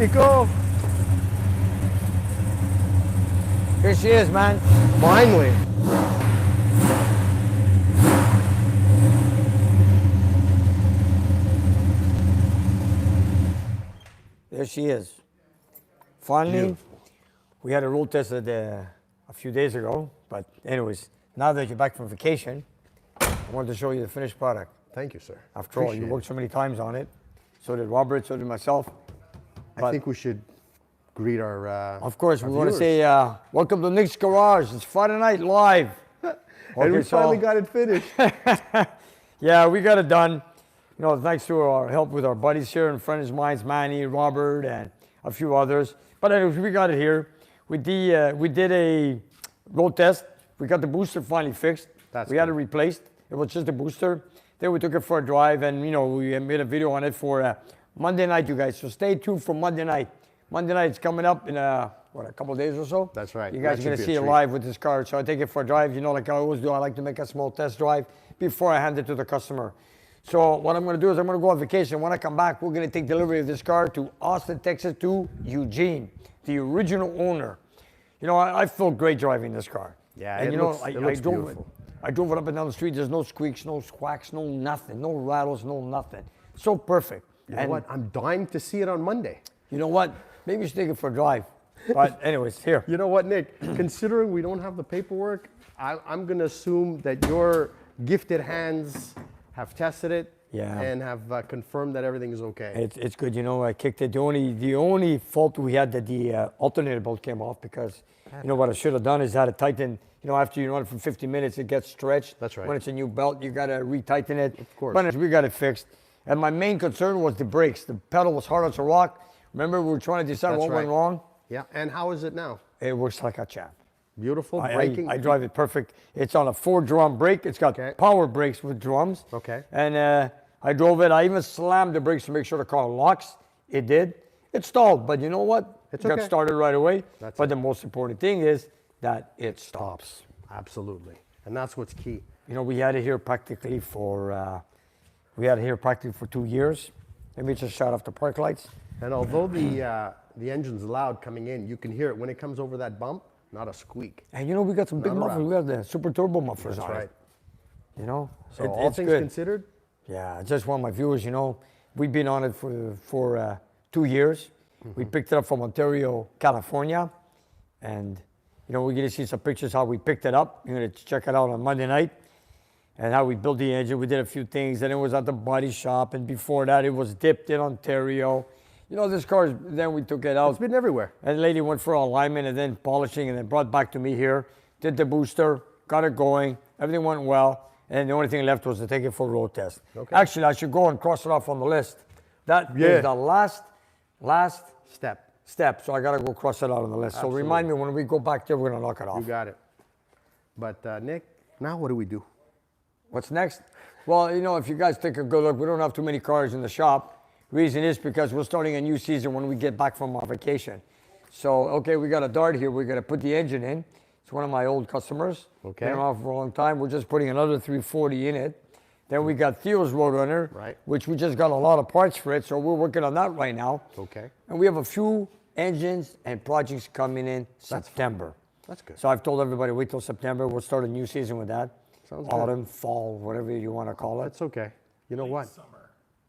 Nico. Here she is, man. Finally. There she is. Finally, Beautiful. we had a road test a few days ago. But anyways, now that you're back from vacation, I wanted to show you the finished product. Thank you, sir. After all, you worked so many times on it. So did Robert, so did myself. I think we should greet our Of course, we our want to viewers. say welcome to Nick's Garage. It's Friday night live. And we Okay, so- finally got it finished. Yeah, we got it done. You know, thanks to our help with our buddies here and friends of mine, Manny, Robert, and a few others. But anyways, we got it here. We did a road test. We got the booster finally fixed. We had it replaced. It was just a booster. Then we took it for a drive, and you know, we made a video on it for Monday night, you guys. So stay tuned for Monday night. Monday night's coming up in a couple of days or so. That's right. You guys That are gonna should see be a it treat. live with this car. So I take it for a drive. You know, like I always do, I like to make a small test drive before I hand it to the customer. So what I'm going to do is I'm going to go on vacation. When I come back, we're going to take delivery of this car to Austin, Texas, to Eugene, the original owner. You know, I feel great driving this car. Yeah, and it you know, looks- I it looks drove beautiful. I drove it up and down the street. There's no squeaks, no squawks, no nothing, no rattles, no nothing. So perfect. You know what? I'm dying to see it on Monday. You know what? Maybe you should take it for a drive. But anyways, here. You know what, Nick? Considering we don't have the paperwork, I'm going to assume that your gifted hands have tested it Yeah. and have confirmed that everything is okay. It's good, you know. I kicked it. The only fault we had that the alternator bolt came off because, you know, what I should have done is had it tightened. You know, after you run it for 50 minutes, it gets stretched. That's right. When it's a new belt, you got to retighten it. Of course. But we got it fixed. And my main concern was the brakes. The pedal was hard as a rock. Remember, we were trying to decide That's what went right. wrong. Yeah, and how is it now? It works like a champ. Beautiful braking. I drive it perfect. It's on a 4-drum brake. It's got Okay. power brakes with drums. Okay. And I drove it. I even slammed the brakes to make sure the car locks. It did. It stalled, but you know what? It's It got okay. started right away. That's but it. the most important thing is that it stops. Absolutely. And that's what's key. You know, we had it here practically for 2 years. Let me just shut off the park lights. And although the engine's loud coming in, you can hear it when it comes over that bump, not a squeak. And you know, we got some big Not a mufflers. We got the super turbo mufflers That's on right. it. You know, So It- all it's things good. considered, Yeah, I just want my viewers, you know, we've been on it for 2 years. We picked it up from Ontario, California. And, you know, we're going to see some pictures how we picked it up. You're going to check it out on Monday night. And how we built the engine. We did a few things. And it was at the body shop. And before that, it was dipped in Ontario. You know, this car, then we took it out. it's been everywhere. And the lady went for alignment and then polishing and then brought back to me here. Did the booster, got it going. Everything went well. And the only thing left was to take it for a road test. Okay. Actually, I should go and cross it off on the list. That is Yeah. the last Step. step. So I got to go cross it out on the list. So remind me when we go back there, we're going to knock it off. You got it. But Nick, now what do we do? What's next? Well, you know, if you guys take a good look, we don't have too many cars in the shop. Reason is because we're starting a new season when we get back from our vacation. So, okay, we got a Dart here. We're going to put the engine in. It's one of my old customers. Okay. Been around for a long time. We're just putting another 340 in it. Then we got Theo's Roadrunner, Right. which we just got a lot of parts for it. So we're working on that right now. Okay. And we have a few engines and projects coming in September. That's good. So I've told everybody, wait till September. We'll start a new season with that. Sounds good. Autumn, fall, whatever you want to call it. That's okay. You know what?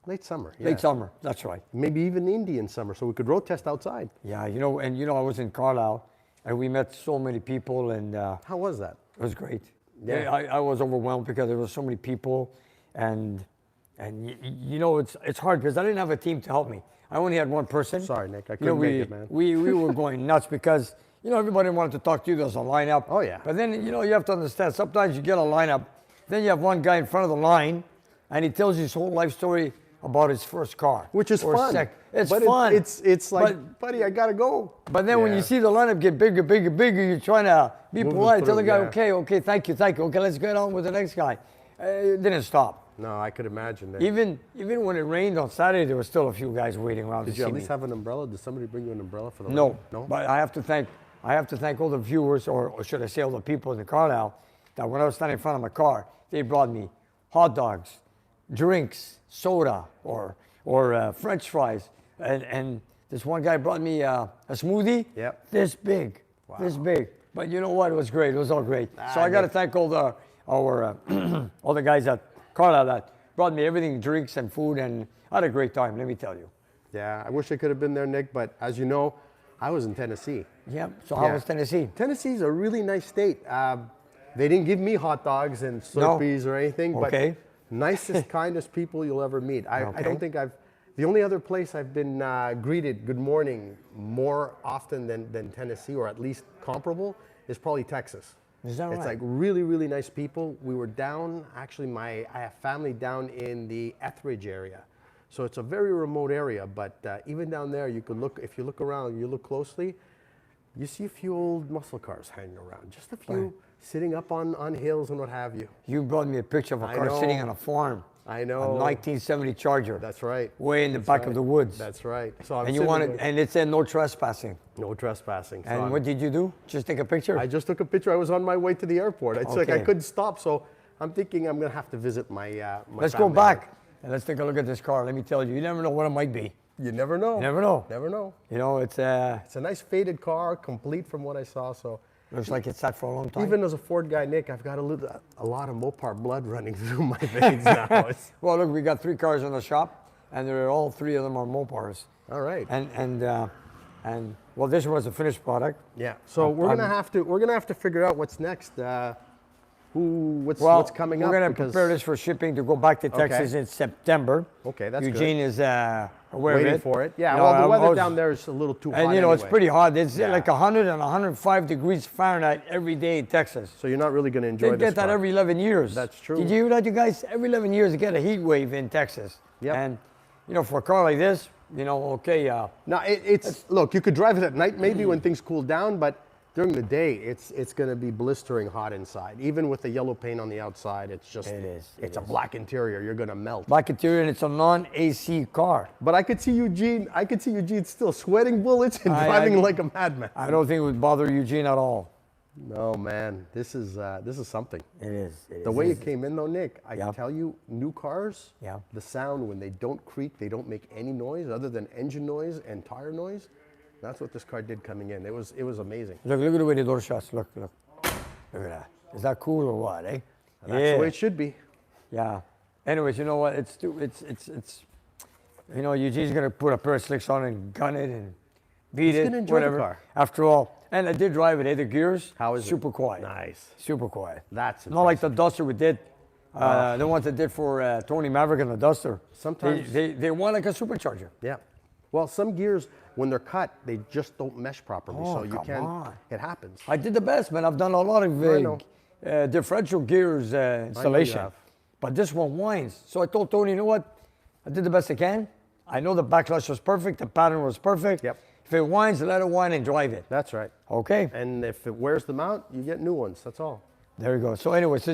Late summer. Yeah. Late summer, that's right. Maybe even Indian summer, so we could road test outside. Yeah, you know, I was in Carlisle, and we met so many people, and it How was that? was great. Yeah. I was overwhelmed because there were so many people, and you know, it's hard because I didn't have a team to help me. I only had one person. Sorry, Nick, I You know, couldn't make it, man. We were going nuts because, you know, everybody wanted to talk to you. There's a lineup. Oh, yeah. But then, you know, you have to understand, sometimes you get a lineup, then you have one guy in front of the line, and he tells you his whole life story about his first car. Which is or fun. It's but fun. It's like, But- buddy, I gotta go. But then when Yeah. you see the lineup get bigger, bigger, bigger, you're trying to be Move it polite. Tell the through, guy, yeah. okay, thank you. Okay, let's get on with the next guy. It didn't stop. No, I could imagine that. Even when it rained on Saturday, there were still a few guys waiting around Did to you see at me. least have an umbrella? Did somebody bring you an umbrella for the No, rain? No. but I have to thank all the viewers, or should I say all the people in the car now, that when I was standing in front of my car, they brought me hot dogs, drinks, soda, or French fries, and This one guy brought me a smoothie. Yep. This big. This big. But you know what? It was great. It was all great. So I got to thank all the all the guys at Carlisle that brought me everything, drinks and food, and I had a great time. Let me tell you. Yeah, I wish I could have been there, Nick, but as you know, I was in Tennessee. Yeah. So how was Tennessee? Tennessee's a really nice state. They didn't give me hot dogs and Slurpees or anything, Okay. but nicest, kindest people you'll ever meet. I Okay. don't think the only other place I've been greeted good morning more often than Tennessee, or at least comparable, is probably Texas. Is that It's right? like really, really nice people. We were down, actually I have family down in the Etheridge area. So it's a very remote area, but even down there, you could look, if you look around, you look closely, you see a few old muscle cars hanging around, just a few sitting up on hills and what have you. You brought me a picture of a I car know. sitting on a farm. I A know. 1970 Charger. That's right. Way in the That's back right. of the woods. That's right. So I'm And you sitting wanted, there, and it said no trespassing. no trespassing. So And I'm- what did you do? Just take a picture? I just took a picture. I was on my way to the airport. It's like I Okay. couldn't stop, so I'm thinking I'm gonna have to visit my. My Let's go family. back and let's take a look at this car. Let me tell you, you never know what it might be. You never know. You never know. Never know. You know, it's It's a nice faded car, complete from what I saw. So looks like it's sat for a long time. even as a Ford guy, Nick, I've got a lot of Mopar blood running through my veins now. It's, Well, look, we got 3 cars in the shop, and they're all 3 of them are Mopars. all right. And well, this was a finished product. Yeah. So we're I'm- gonna have to figure out what's next. What's coming up? We're going to because- prepare this for shipping to go back to Texas in September. Okay, that's good. Eugene is aware Waiting of it. for it. Yeah. You know, Well, the I weather was- down there is a little too hot. And you know, it's anyway. pretty hot. It's Yeah. like 100 and 105 degrees Fahrenheit every day in Texas. So you're not really gonna enjoy They this get that car. every 11 years. That's true. Did you hear that, you guys? Every 11 years, you get a heat wave in Texas. Yep. And, you know, for a car like this, you know, okay, Now it's look. You could drive it at night maybe when things cool down, but during the day it's going to be blistering hot inside. Even with the yellow paint on the outside, it's just It is, it It's a is. black interior. You're going to melt. black interior, and it's a non-AC car. But I could see Eugene. I could see Eugene still sweating bullets and I- driving like a madman. I don't think it would bother Eugene at all. No man, this is something. It is. It The is. way It it is. came in though, Nick, I Yeah. tell you, new cars, Yeah. the sound when they don't creak, they don't make any noise other than engine noise and tire noise. That's what this car did coming in. It was amazing. Look at the way the door shuts. Look. Look at that. Is that cool or what, eh? And that's the way it should be. Yeah. Anyways, you know what? It's you know, Eugene's gonna put a pair of slicks on and gun it and beat He's it. gonna enjoy the whatever. car. After all, and I did drive it. The gears. How is it? super quiet. Nice. Super quiet. That's Not like the Duster we did. The ones that did for Tony Maverick and the Duster. Sometimes- they want like a supercharger. Yeah. Well, some gears when they're cut, they just don't mesh properly. Oh, so you come can. on. It happens. I did the best, man. I've done a lot of know. differential gears installation. have. But this one whines. So I told Tony, you know what? I did the best I can. I know the backlash was perfect. The pattern was perfect. Yep. If it whines, let it whine and drive it. That's right. Okay. And if it wears them out, you get new ones. That's all. There you go. So anyways,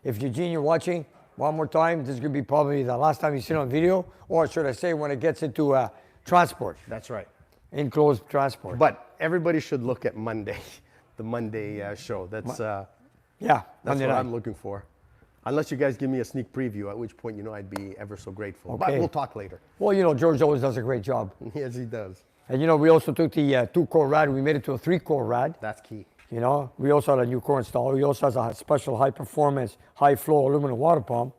if Eugene, you're watching, one more time, this is going to be probably the last time you see it on video. Or should I say when it gets into transport, That's right. enclosed transport. But everybody should look at Monday, the Monday show. That's yeah. that's Monday what night. I'm looking for. Unless you guys give me a sneak preview, at which point you know I'd be ever so grateful. But Okay. we'll talk later. Well, you know, George always does a great job. Yes, he does. And you know, we also took the 2-core rad, we made it to a 3-core rad. That's key. You know, we also had a new core installed. We also has a special high performance, high flow aluminum water pump.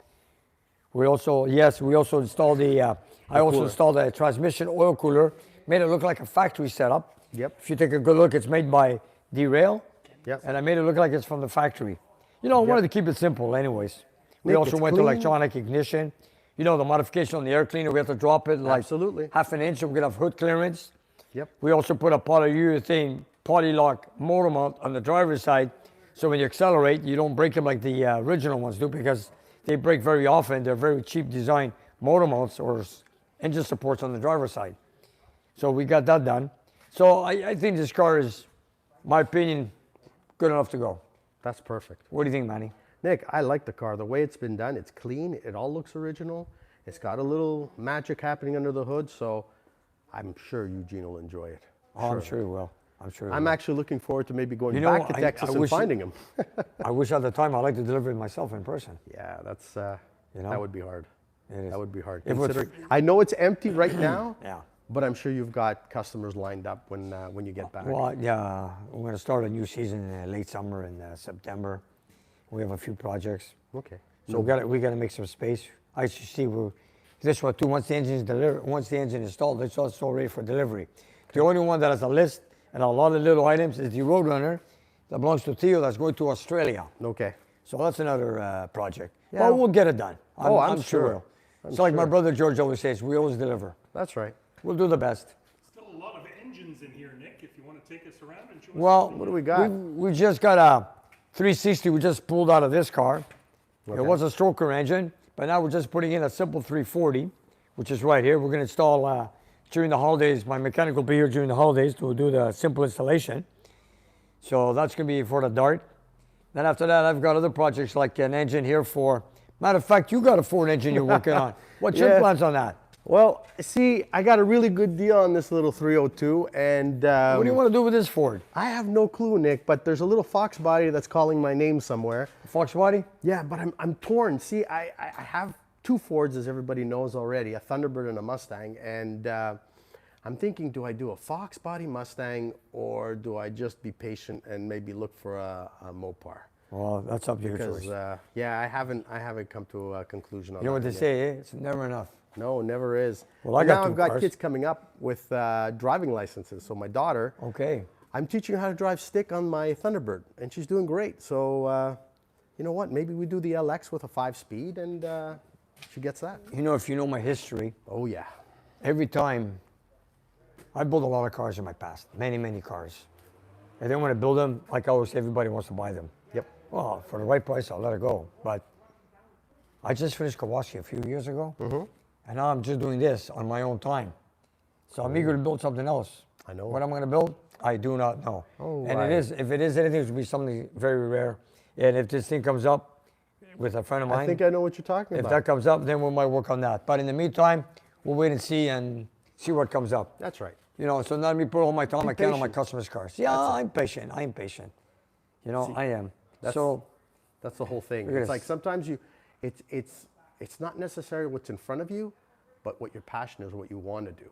We also installed I also cooler. installed a transmission oil cooler, made it look like a factory setup. Yep. If you take a good look, it's made by D-Rail. Yep. And I made it look like it's from the factory. You know, I wanted to keep it simple anyways. We Nick, also it's went to clean. electronic ignition. You know, the modification on the air cleaner, we have to drop it like Absolutely. half an inch so we can have hood clearance. Yep. We also put a polyurethane polylock motor mount on the driver's side, so when you accelerate, you don't break them like the original ones do, because they break very often. They're very cheap design motor mounts or engine supports on the driver's side. So we got that done. So I think this car is, my opinion, good enough to go. That's perfect. What do you think, Manny? Nick, I like the car. The way it's been done, it's clean. It all looks original. It's got a little magic happening under the hood, so I'm sure Eugene will enjoy it. Oh, I'm sure it will. I'm sure it I'm will. actually looking forward to maybe going You know, back to I Texas and wish- finding him. I wish at the time I'd like to deliver it myself in person. Yeah, that's You know? that would be hard. It is. That would be hard. If it was- Considering, I know it's empty right now, Yeah. But I'm sure you've got customers lined up when you get back. Well, yeah, we're going to start a new season in late summer in September. We have a few projects. Okay. So we got to make some space. I should see this one too. Once the engine is delivered, once the engine is installed, it's also ready for delivery. The only one that has a list and a lot of little items is the Roadrunner that belongs to Theo that's going to Australia. Okay. So that's another project. Yeah. But we'll get it done. I'm sure. It's like my brother George always says, we always deliver. That's right. We'll do the best. Still a lot of engines in here, Nick, if you want to take us around and show us. Well, What do we got? We just got a 360 we just pulled out of this car. Okay. It was a stroker engine, but now we're just putting in a simple 340, which is right here. We're going to install during the holidays. My mechanic will be here during the holidays to do the simple installation. So that's going to be for the Dart. Then after that, I've got other projects like an engine here for, matter of fact, you got a Ford engine you're working on. What's your Yeah. plans on that? Well, see, I got a really good deal on this little 302, and What do you want to do with this Ford? I have no clue, Nick, but there's a little Fox body that's calling my name somewhere. Fox body? Yeah, but I'm torn. See, I have two Fords, as everybody knows already, a Thunderbird and a Mustang, and I'm thinking, do I do a Fox body Mustang, or do I just be patient and maybe look for a Mopar? Well, that's up to your Because choice. yeah, I haven't come to a conclusion on You know what that they yet. say, eh? It's never enough. No, never is. Well, I And got now two I've got cars. kids coming up with driving licenses. So my daughter, Okay. I'm teaching her how to drive stick on my Thunderbird, and she's doing great. So you know what? Maybe we do the LX with a 5-speed, and she gets that. You know, if you know my history, Oh yeah. every time I built a lot of cars in my past, many, many cars. And then when I build them, like I always say, everybody wants to buy them. Yep. Well, for the right price, I'll let it go. But I just finished Kawasaki a few years ago, and now I'm just doing this on my own time. So I'm eager to build something else. I know. What I'm going to build, I do not know. Oh, and right. if it is anything, it will be something very rare. And if this thing comes up with a friend of mine, I think I know what you're talking if about. that comes up, then we might work on that. But in the meantime, we'll wait and see what comes up. That's right. You know, so not me put all my time Be I can on my patient. customers' cars. Yeah, I'm patient. I'm patient. You know, I am. that's- So That's the whole thing. Look at It's like this. sometimes it's not necessarily what's in front of you, but what your passion is, what you want to do.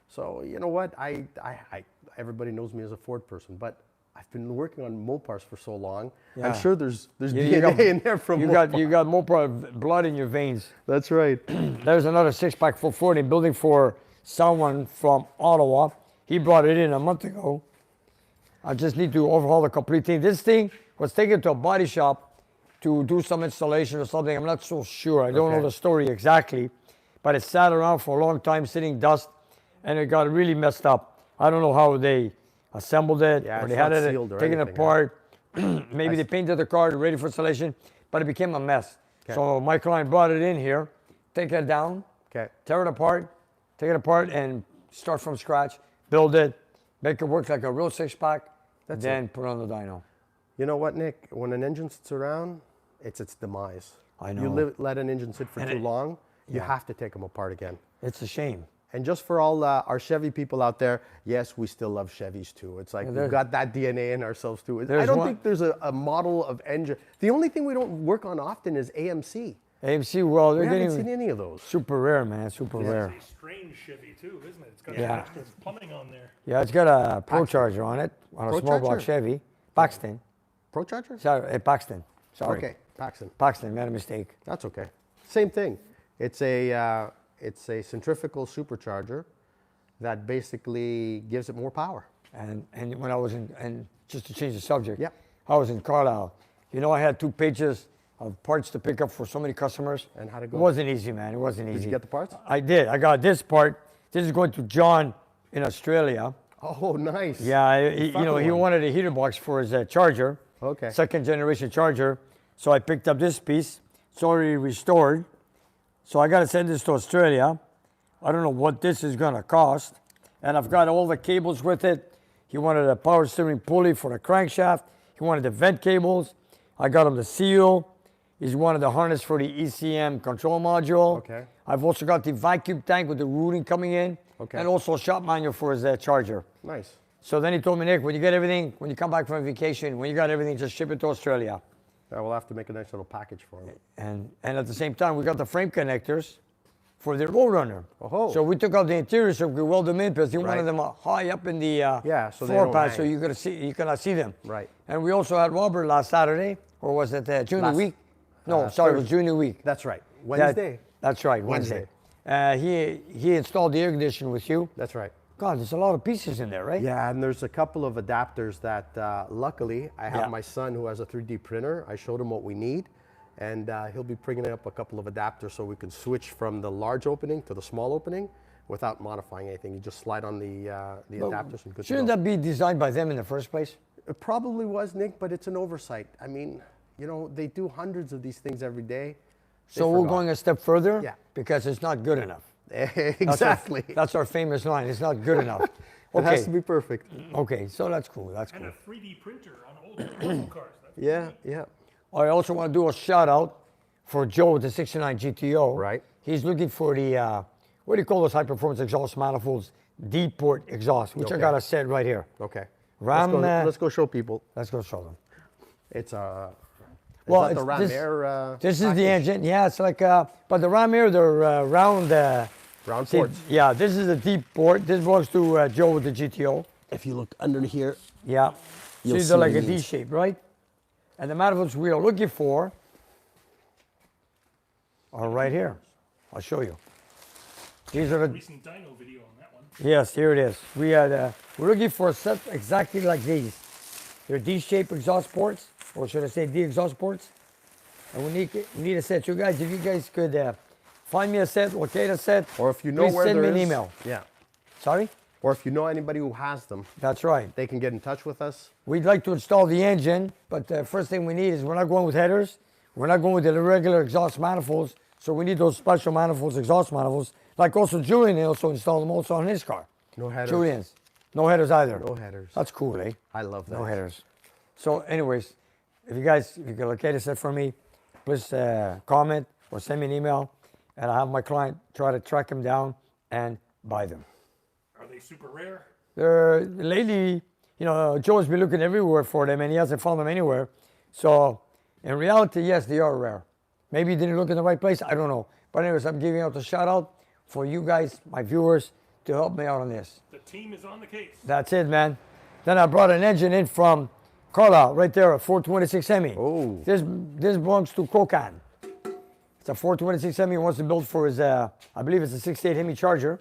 So you know what? I everybody knows me as a Ford person, but I've been working on Mopars for so long. Yeah. I'm sure there's you DNA got- in there from you Mopar. got more blood in your veins. That's right. There's another 6-pack for Ford in building for someone from Ottawa. He brought it in a month ago. I just need to overhaul the complete thing. This thing was taken to a body shop to do some installation or something. I'm not so sure. I don't know Okay. the story exactly, but it sat around for a long time sitting dust, and it got really messed up. I don't know how they assembled it, Yeah, or it's they had not it sealed or taken anything, huh? apart. Maybe they painted the car ready for installation, but it became a mess. So my client brought it in here, take it down, Okay. tear it apart, take it apart, and start from scratch, build it, make it work like a real 6-pack, then put it on the dyno. You know what, Nick? When an engine sits around, it's its demise. I You know. let an engine sit for too long, you have to take them apart again. It's a shame. And just for all our Chevy people out there, yes, we still love Chevys too. It's like we've got that DNA in ourselves too. I there's don't one- think there's a model of engine. The only thing we don't work on often is AMC. AMC, well, they're We haven't seen getting any of those. super rare, man, super rare. It's a strange Chevy too, isn't it? It's got Yeah. extra plumbing on there. Yeah, it's got a Pro Charger on it, on a Pro small block Charger? Chevy. Paxton. Pro Charger? Sorry, Paxton. Sorry. Okay, Paxton. Paxton, made a mistake. That's okay. Same thing. It's a centrifugal supercharger that basically gives it more power. And when I was in, and just to change the subject, Yep. I was in Carlisle. You know, I had 2 pages of parts to pick up for so many customers. And how'd it It go? wasn't easy, man. It wasn't easy. Did you get the parts? I did. I got this part. This is going to John in Australia. Oh, nice. Yeah, he fucking one. wanted a heater box for his charger. Okay. 2nd generation charger. So I picked up this piece. It's already restored. So I got to send this to Australia. I don't know what this is going to cost. And I've got all the cables with it. He wanted a power steering pulley for the crankshaft. He wanted the vent cables. I got him the seal. He's wanted the harness for the ECM control module. Okay. I've also got the vacuum tank with the routing coming in. Okay. And also a shop manual for his charger. Nice. So then he told me, Nick, when you get everything, when you come back from vacation, when you got everything, just ship it to Australia. I will have to make a nice little package for him. And at the same time, we got the frame connectors for the Roadrunner. Oh. So we took out the interior so we could weld them in because you wanted Right. them high up in the Yeah, so they floor don't pad, so hang. you cannot see them. Right. And we also had Robert last Saturday, or was it Junior Last- Week? No, sorry, it was Junior Week. That's right. That- Wednesday. that's right, Wednesday. He installed the air conditioner with you. That's right. God, there's a lot of pieces in there, right? Yeah, and there's a couple of adapters that luckily I have Yeah. my son who has a 3D printer. I showed him what we need, and he'll be bringing up a couple of adapters so we can switch from the large opening to the small opening without modifying anything. You just slide on the adapters and good to Shouldn't go. that be designed by them in the first place? It probably was, Nick, but it's an oversight. I mean, you know, they do hundreds of these things every day. They So we're forgot. going a step further? Yeah. Because it's not good enough. Exactly. That's our famous line. It's not good enough. It has Okay. to be perfect. Okay, so that's cool. That's And cool. a 3D printer on old muscle cars. That's Yeah, yeah. I also want to do a shout out for Joe with the 69 GTO. Right. He's looking for the, what do you call those high performance exhaust manifolds? Deep port exhaust, which I Okay. got a set right here. Okay. Ram, let's go show people. Let's go show them. It's a. Well, Well, the it's Ram this- Air. This is the package. engine. Yeah, it's like, but the Ram Air, they're round. Round see, ports. Yeah, this is a deep port. This belongs to Joe with the GTO. If you look under here, Yeah. You'll See, see they're like a what he D means. shape, right? And the manifolds we are looking for are right here. I'll show you. These are a the, recent dyno video on that one. yes, here it is. We're looking for a set exactly like these. They're D-shaped exhaust ports, or should I say D exhaust ports? And we need a set. You guys, if you guys could find me a set, locate a set, or if you know please where send there me an is- email. Yeah. Sorry? Or if you know anybody who has them, That's right. they can get in touch with us. We'd like to install the engine, but the first thing we need is we're not going with headers. We're not going with the regular exhaust manifolds. So we need those special manifolds, exhaust manifolds. Like also Julian also installed them also on his car. No headers. Julian's. No headers either. No headers. That's cool, eh? I love that. No headers. So anyways, if you can locate a set for me, please comment or send me an email, and I'll have my client try to track them down and buy them. Are they super rare? They're lately, you know, Joe's been looking everywhere for them and he hasn't found them anywhere. So in reality, yes, they are rare. Maybe he didn't look in the right place. I don't know. But anyways, I'm giving out the shout out for you guys, my viewers, to help me out on this. The team is on the case. That's it, man. Then I brought an engine in from Carlisle, right there, a 426 Hemi. Oh. This belongs to Kokan. It's a 426 Hemi he wants to build for his, I believe it's a 68 Hemi Charger.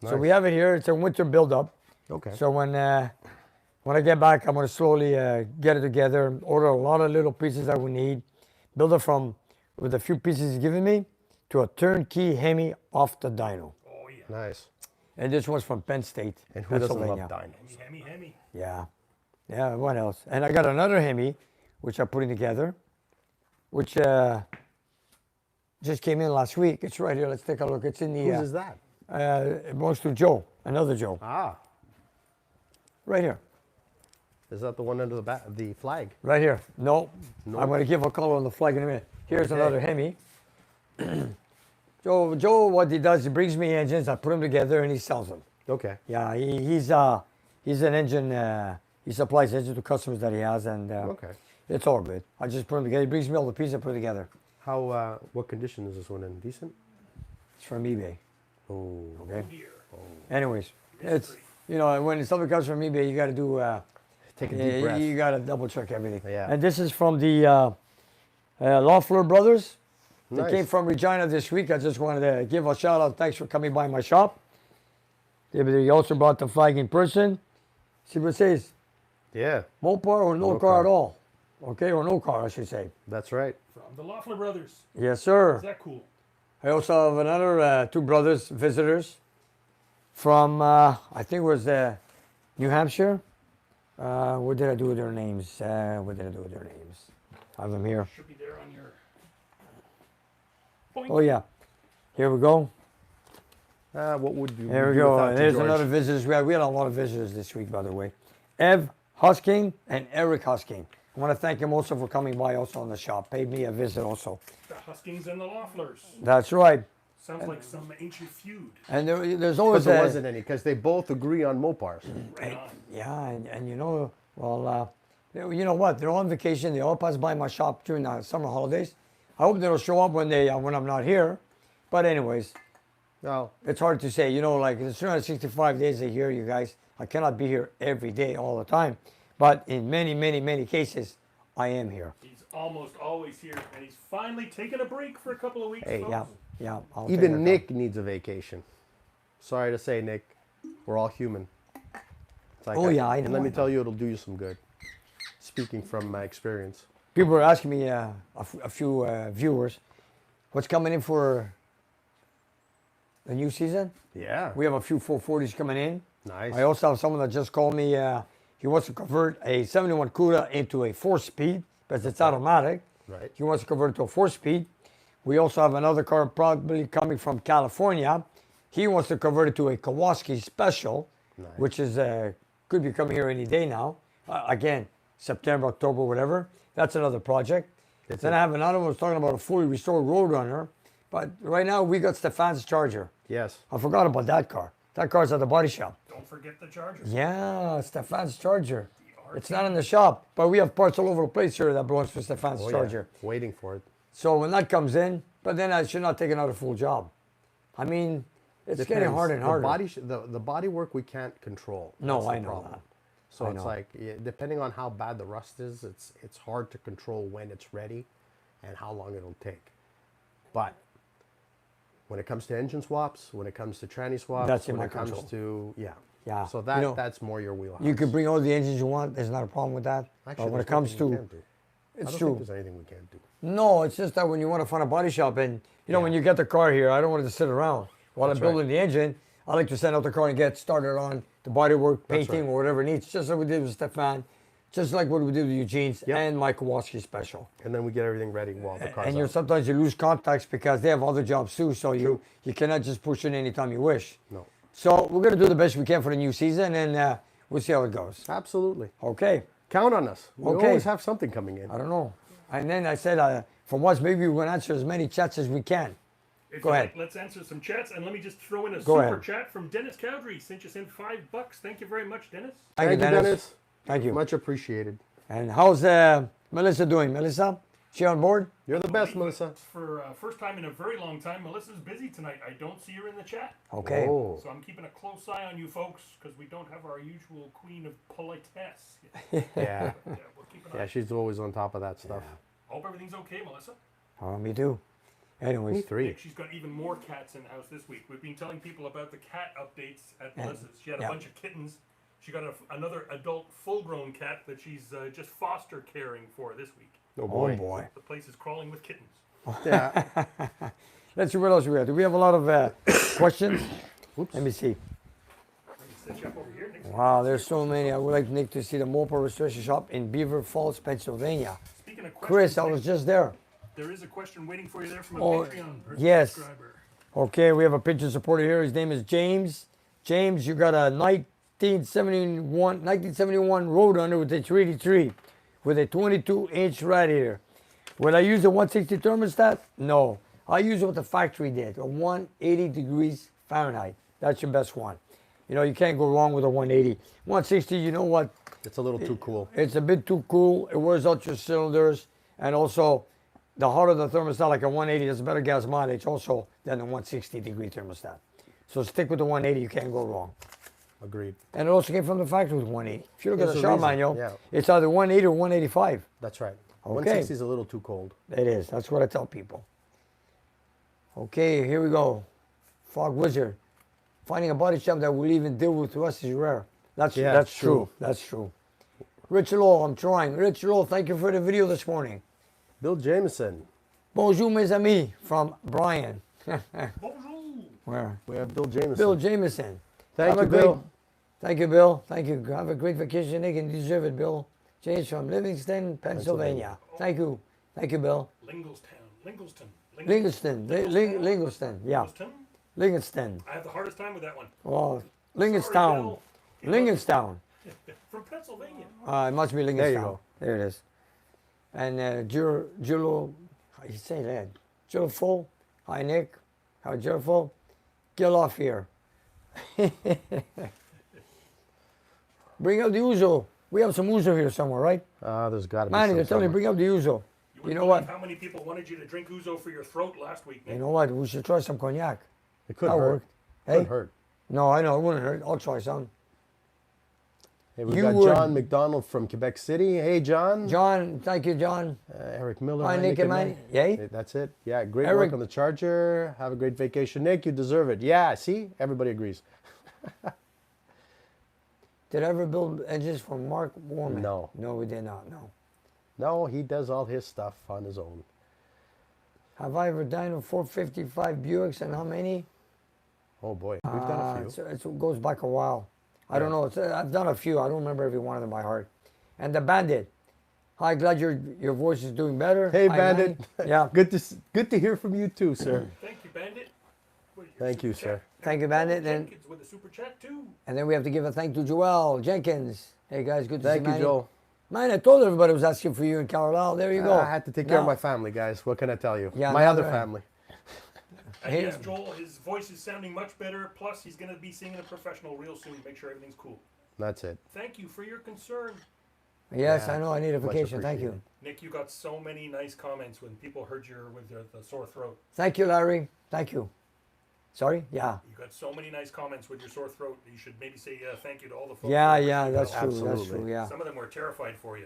So we have it here. It's a winter build-up. Okay. So when I get back, I'm going to slowly get it together, order a lot of little pieces that we need, build it from, with a few pieces he's given me, to a turnkey Hemi off the dyno. Oh, yeah. Nice. And this one's from Penn State, And who doesn't love Pennsylvania. dynos? Hemi. Yeah. Yeah, what else? And I got another Hemi, which I'm putting together, which just came in last week. It's right here. Let's take a look. It's in the... Whose is that? it belongs to Joe, another Joe. Ah, Right here. is that the one under the flag? Right here. No. No. I'm going to give a color on the flag in a minute. Here's Okay. another Hemi. Joe, what he does, he brings me engines, I put them together, and he sells them. Okay. Yeah, he's an engine, he supplies engines to customers that he has, and Okay. it's all good. I just put them together. He brings me all the pieces, I put it together. How? What condition is this one in? Decent. It's from eBay. Oh. Okay. Here. Anyways, it's, you know, when something comes from eBay, you got to do, Take a deep breath. you got to double check everything. Yeah. And this is from the Loeffler Brothers. They Nice. came from Regina this week. I just wanted to give a shout out. Thanks for coming by my shop. They also brought the flag in person. See what it says? Yeah, Mopar or no, No car car. at all. Okay, or no car, I should say. that's right. From the Loeffler brothers. Yes, sir. Is that cool? I also have another two brothers, visitors from, I think it was New Hampshire. What did I do with their names? What did I do with their names? I have them here. Should be there on your. Boink. Oh, yeah. Here we go. What would you? There we do go. without you, There's George? another visitors. We had a lot of visitors this week, by the way. Ev Husking and Eric Husking. I want to thank him also for coming by also on the shop. Paid me a visit also. The Huskings and the Loefflers. That's right. Sounds like some ancient feud. And there's But always there wasn't any because they both agree on Mopars. Right on. Yeah, and you know, well, you know what? They're all on vacation. They all pass by my shop during the summer holidays. I hope they'll show up when I'm not here. But anyways, Well, It's hard to say. You know, like it's 365 days a year, you guys. I cannot be here every day all the time. But in many, many, many cases, I am here. He's almost always here, and he's finally taken a break for a couple of weeks. Hey, folks. Yeah, yeah. I'll take even your Nick needs a vacation. Sorry to say, Nick, we're all human. It's like Oh, yeah, I and know, let I me know. tell you, it'll do you some good. Speaking from my experience. People are asking me, a few viewers, what's coming in for the new season? Yeah. We have a few 440s coming in. Nice. I also have someone that just called me. He wants to convert a 71 Cuda into a 4-speed because it's automatic. Right. He wants to convert it to a 4-speed. We also have another car probably coming from California. He wants to convert it to a Kawasaki Special, Nice. which is could be coming here any day now. Again, September, October, whatever. That's another project. Then I have another one who's talking about a fully restored Roadrunner. But right now we got Stefan's Charger. Yes. I forgot about that car. That car's at the body shop. Don't forget the Charger. Yeah, Stefan's Charger. It's not in the shop, but we have parts all over the place here that belongs to Stefan's Oh, yeah. Charger. Waiting for it. So when that comes in, but then I should not take another full job. I mean, it's getting Depends. harder and harder. The body work we can't control. No, That's the I know problem. that. So I it's know. like depending on how bad the rust is, it's hard to control when it's ready and how long it'll take. But when it comes to engine swaps, when it comes to tranny swaps, That's in when my it comes control. to Yeah, So you that know, that's more your wheelhouse. You can bring all the engines you want. There's not a problem with that. Actually, but when there's it comes nothing we to, can't do. I it's don't true. think there's anything we can't do. No, it's just that when you want to find a body shop and, you know, when Yeah. you get the car here, I don't want it to sit around. While That's I'm building the engine, I like to send out the car and get started on the body work, That's painting, right. or whatever it needs. Just like we did with Stefan, just like what we did with Eugene's Yep. and my Kawasaki Special. And then we get everything ready while the car's And you out. sometimes you lose contacts because they have other jobs too, so you cannot just push in anytime you wish. No. So we're going to do the best we can for the new season, and we'll see how it goes. Absolutely. Okay. Count on us. We Okay. always have something coming in. I don't know. And then I said, for once, maybe we're going to answer as many chats as we can. If Go you ahead. like, let's answer some chats, and let me just throw in a Go super ahead. chat from Dennis Cowdery. Sent us in $5. Thank you very much, Dennis. Thank you, Dennis. Thank you. Much appreciated. And how's Melissa doing? Melissa, she on board? You're the best, Melissa. For first time in a very long time, Melissa's busy tonight. I don't see her in the chat. Okay. Oh. So I'm keeping a close eye on you folks because we don't have our usual queen of politesse. Yeah. Yeah, we'll keep an eye. Yeah, she's always on top of that stuff. Hope everything's okay, Melissa. Oh, me too. Anyways, Me three. Nick, she's got even more cats in the house this week. We've been telling people about the cat updates at Melissa's. She had a yeah. bunch of kittens. She got another adult full-grown cat that she's just foster caring for this week. Oh oh boy. boy. The place is crawling with kittens. Yeah. Let's see what else we have. Do we have a lot of questions? Whoops. Let me see. Set you up over here, Nick. Wow, there's so many. I would like Nick to see the Mopar Restoration Shop in Beaver Falls, Pennsylvania. Speaking of Chris, questions, I was just there. there is a question waiting for you there from a Oh, Patreon yes. subscriber. Okay, we have a picture supporter here. His name is James. James, you got a 1971 Roadrunner with a 383 with a 22-inch radiator. Would I use a 160 thermostat? No. I use what the factory did, a 180 degrees Fahrenheit. That's your best one. You know, you can't go wrong with a 180. 160, you know what? It's a little too cool. It's a bit too cool. It wears out your cylinders. And also, the hotter the thermostat, like a 180, has better gas mileage also than a 160-degree thermostat. So stick with the 180. You can't go wrong. Agreed. And it also came from the factory with 180. If you look at There's the a shop reason, manual, yeah. it's either 180 or 185. That's right. Okay. 160 is a little too cold. It is. That's what I tell people. Okay, here we go. Fog Wizard. Finding a body shop that will even deal with us is rare. That's Yeah, that's it's true. true. That's true. Rich Law, I'm trying. Rich Law, thank you for the video this morning. Bill Jameson. Bonjour, mes amis, from Brian. Bonjour. Where? We have Bill Jameson. Bill Jameson. Thank Have you, a great- Bill. Thank you, Bill. Thank you. Have a great vacation, Nick, and you deserve it, Bill. James from Livingston, Pennsylvania. Thank you. Thank you, Bill. Lingston. Livingston. Livingston. Yeah. Livingston. I have the hardest time with that one. Well, Lingenstown. Lingenstown. From Pennsylvania. It must be Lingenstown. There you go. There it is. And Julo, how you say that? Julful. Hi, Nick. How Julful? Get off here. Bring out the Uzo. We have some Uzo here somewhere, right? There's got to be Manny, some they're telling me somewhere. bring out the Uzo. You know wouldn't what? believe How many people wanted you to drink ouzo for your throat last week, Nick? You know what? We should try some cognac. It could That'll hurt. work. Could Hey? hurt. No, I know. It wouldn't hurt. I'll try some. Hey, we've You got would- John McDonald from Quebec City. Hey, John. John, thank you, John. Eric Miller. Hi, Nick and Manny. Mike. Yay? Hey, that's it. Yeah, great Eric- work on the Charger. Have a great vacation, Nick. You deserve it. Yeah, see? Everybody agrees. Did I ever build engines for Mark Warman? No. No, we did not. No. No, he does all his stuff on his own. Have I ever done a 455 Buicks and how many? Oh, boy. We've done a few. It goes back a while. I don't Yeah. know. I've done a few. I don't remember every one of them by heart. And the Bandit. Hi, glad your voice is doing better. Hey, Hi, Bandit. Manny. Yeah. Good to hear from you, too, sir. Thank you, Bandit. What, your Thank you, super sir. chat? Thank you, Bandit. And Jenkins with the super chat too. then we have to give a thank to Joel Jenkins. Hey, guys, good to Thank see you, Manny. Joel. Man, I told everybody I was asking for you in Carlisle. There you go. I had to take care of Now- my family, guys. What can I tell you? Yeah, my now other they're- family. And Hey. yes, Joel, his voice is sounding much better. Plus, he's going to be singing a professional real soon. Make sure everything's cool. That's it. Thank you for your concern, Yes, Yeah, I know. I need a much vacation. Thank you. appreciated. Nick. You got so many nice comments when people heard you with the sore throat. Thank you, Larry. Thank you. Sorry? Yeah. You got so many nice comments with your sore throat. You should maybe say thank you to all the folks. Yeah, that yeah, wished you that's well. true. That's Absolutely. true. Yeah. Some of them were terrified for you.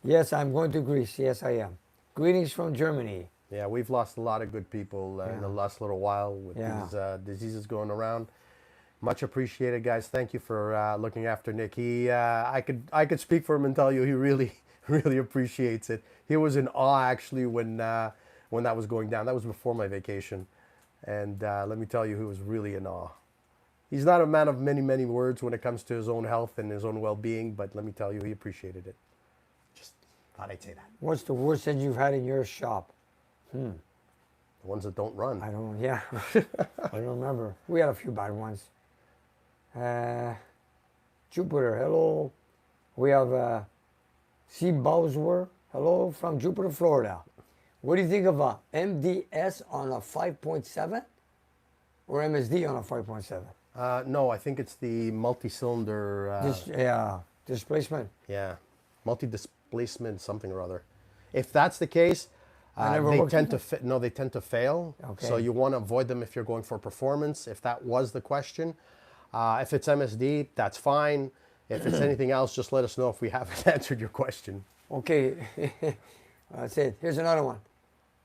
Yes, I'm going to Greece. Yes, I am. Greetings from Germany. Yeah, we've lost a lot of good people in the last little while with Yeah. these diseases going around. Much appreciated, guys. Thank you for looking after Nick. I could speak for him and tell you he really really appreciates it. He was in awe actually when that was going down. That was before my vacation, and let me tell you, he was really in awe. He's not a man of many words when it comes to his own health and his own well-being, but let me tell you, he appreciated it. Just thought I'd say that. What's the worst engine you've had in your shop? The ones that don't run. I don't, yeah. I don't remember. We had a few bad ones. Jupiter, hello. We have C. Bowswer, hello, from Jupiter, Florida. What do you think of a MDS on a 5.7 or MSD on a 5.7? No, I think it's the multi-cylinder. Displacement. Yeah, multi-displacement something or other. If that's the case, never they worked tend with to they tend to fail. Okay. So you want to avoid them if you're going for performance. If that was the question, if it's MSD, that's fine. If it's anything else, just let us know if we haven't answered your question. Okay, that's it. Here's another one.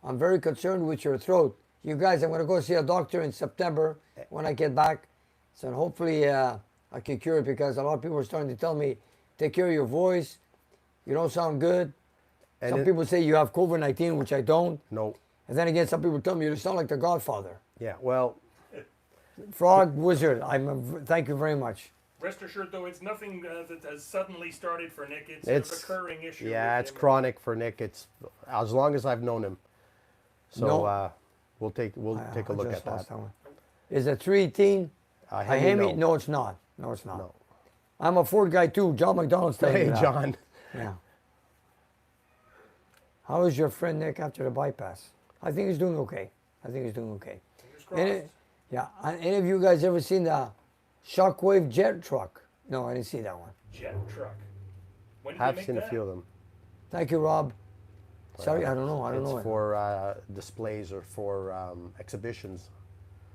I'm very concerned with your throat. You guys, I'm going to go see a doctor in September when I get back. So hopefully I can cure it because a lot of people are starting to tell me, take care of your voice. You don't sound good. And Some it- people say you have COVID-19, which I don't. No. And then again, some people tell me you sound like the Godfather. Yeah. Well, Frog Wizard, thank you very much. Rest assured, though, it's nothing that has suddenly started for Nick. It's it's a recurring issue. yeah, with it's him. chronic for Nick. It's as long as I've known him. So No. we'll take a I look just at lost that. one. Is it 318? A A Hemi, Hemi? no. No, it's not. No, it's not. No. I'm a Ford guy too. John McDonald's telling me Hey, that. John. Yeah. How is your friend Nick after the bypass? I think he's doing okay. Fingers crossed. Yeah. Any of you guys ever seen the Shockwave jet truck? No, I didn't see that one. Jet truck. When did they Have make seen a that? few of them. Thank you, Rob. Sorry, I don't know. I don't It's know. for displays or for exhibitions.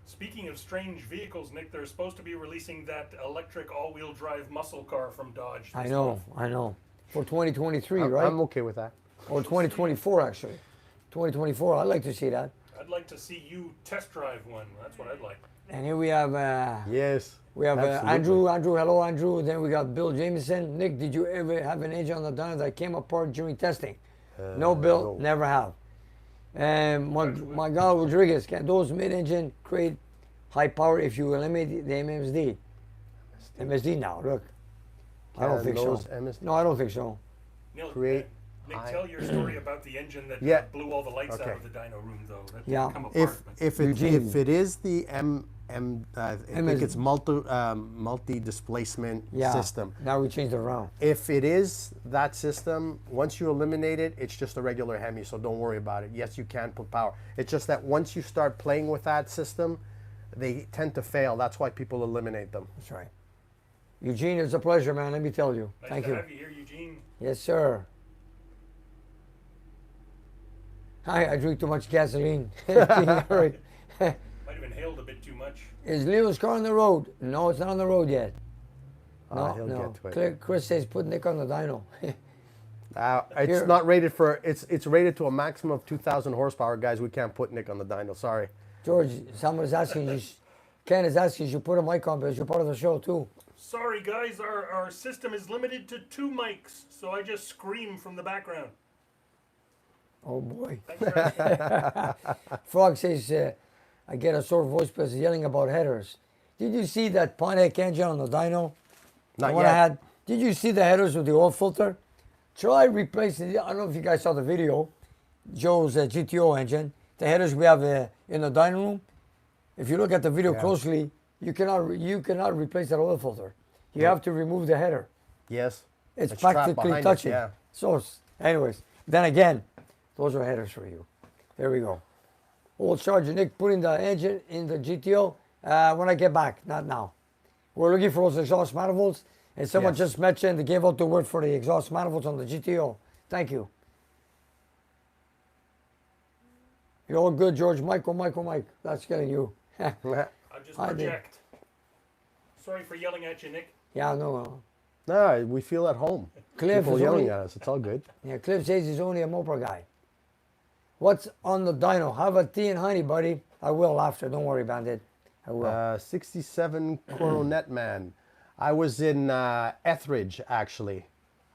Speaking of strange vehicles, Nick, they're supposed to be releasing that electric all-wheel drive muscle car from Dodge. I this know. month. I know. For 2023, I'm, right? I'm okay with that. Or 2024, actually. 2024. I'd like to see that. I'd like to see you test drive one. That's what I'd like. And here we have Yes. Andrew. absolutely. Andrew, hello, Andrew. Then we got Bill Jameson. Nick, did you ever have an engine on the dyno that came apart during testing? No, Bill, no. never have. And Miguel Rodriguez, can those mid-engine create high power if you eliminate the MSD? MSD now, look. I don't Can think so. those MSD No, I don't think so. Neil, Create Nick, high- tell your story about the engine that Yeah. blew all the lights Okay. out of the dyno room, though. That Yeah. didn't come apart. If Eugene. it is the I think it's multi displacement Yeah. system. Now we changed it around. If it is that system, once you eliminate it, it's just a regular Hemi, so don't worry about it. Yes, you can put power. It's just that once you start playing with that system, they tend to fail. That's why people eliminate them. That's right. Eugene, it's a pleasure, man. Let me tell you. nice Thank to you. have you here, Eugene. Yes, sir. Hi, I drink too much gasoline. Eric. Might have have inhaled a bit too much. Is Leo's car on the road? No, it's not on the road yet. No, he'll no. get to it. Chris says put Nick on the dyno. It's Here. not rated for. It's rated to a maximum of 2,000 horsepower, guys. We can't put Nick on the dyno. Sorry. George, someone is asking you. Ken is asking you should put a mic on because you're part of the show too. Sorry, guys, our system is limited to 2 mics, so I just scream from the background. Oh boy. Thanks, guys. Frog says, I get a sore voice because he's yelling about headers. Did you see that Pontiac engine on the dyno? Not The one yet. I had. Did you see the headers with the oil filter? Try replacing it. I don't know if you guys saw the video. Joe's GTO engine. The headers we have in the dining room. If you look at the video Yeah. closely, you cannot replace that oil filter. You have to remove the header. Yes. It's trapped practically behind it, touching. yeah. So, anyways, then again, those are headers for you. There we go. Old Sergeant Nick putting the engine in the GTO when I get back, not now. We're looking for those exhaust manifolds, and someone Yes. just mentioned they gave out the word for the exhaust manifolds on the GTO. Thank you. You're all good, George. Mike. That's getting you. I just I did. project. Sorry for yelling at you, Nick. Yeah, no. No, we feel at home. Cliff People is yelling only, at us. It's all good. Yeah, Cliff says he's only a Mopar guy. What's on the dyno? Have a tea and honey, buddy. I will after. Don't worry, Bandit. I will. 67 Coronet man. I was in Etheridge, actually.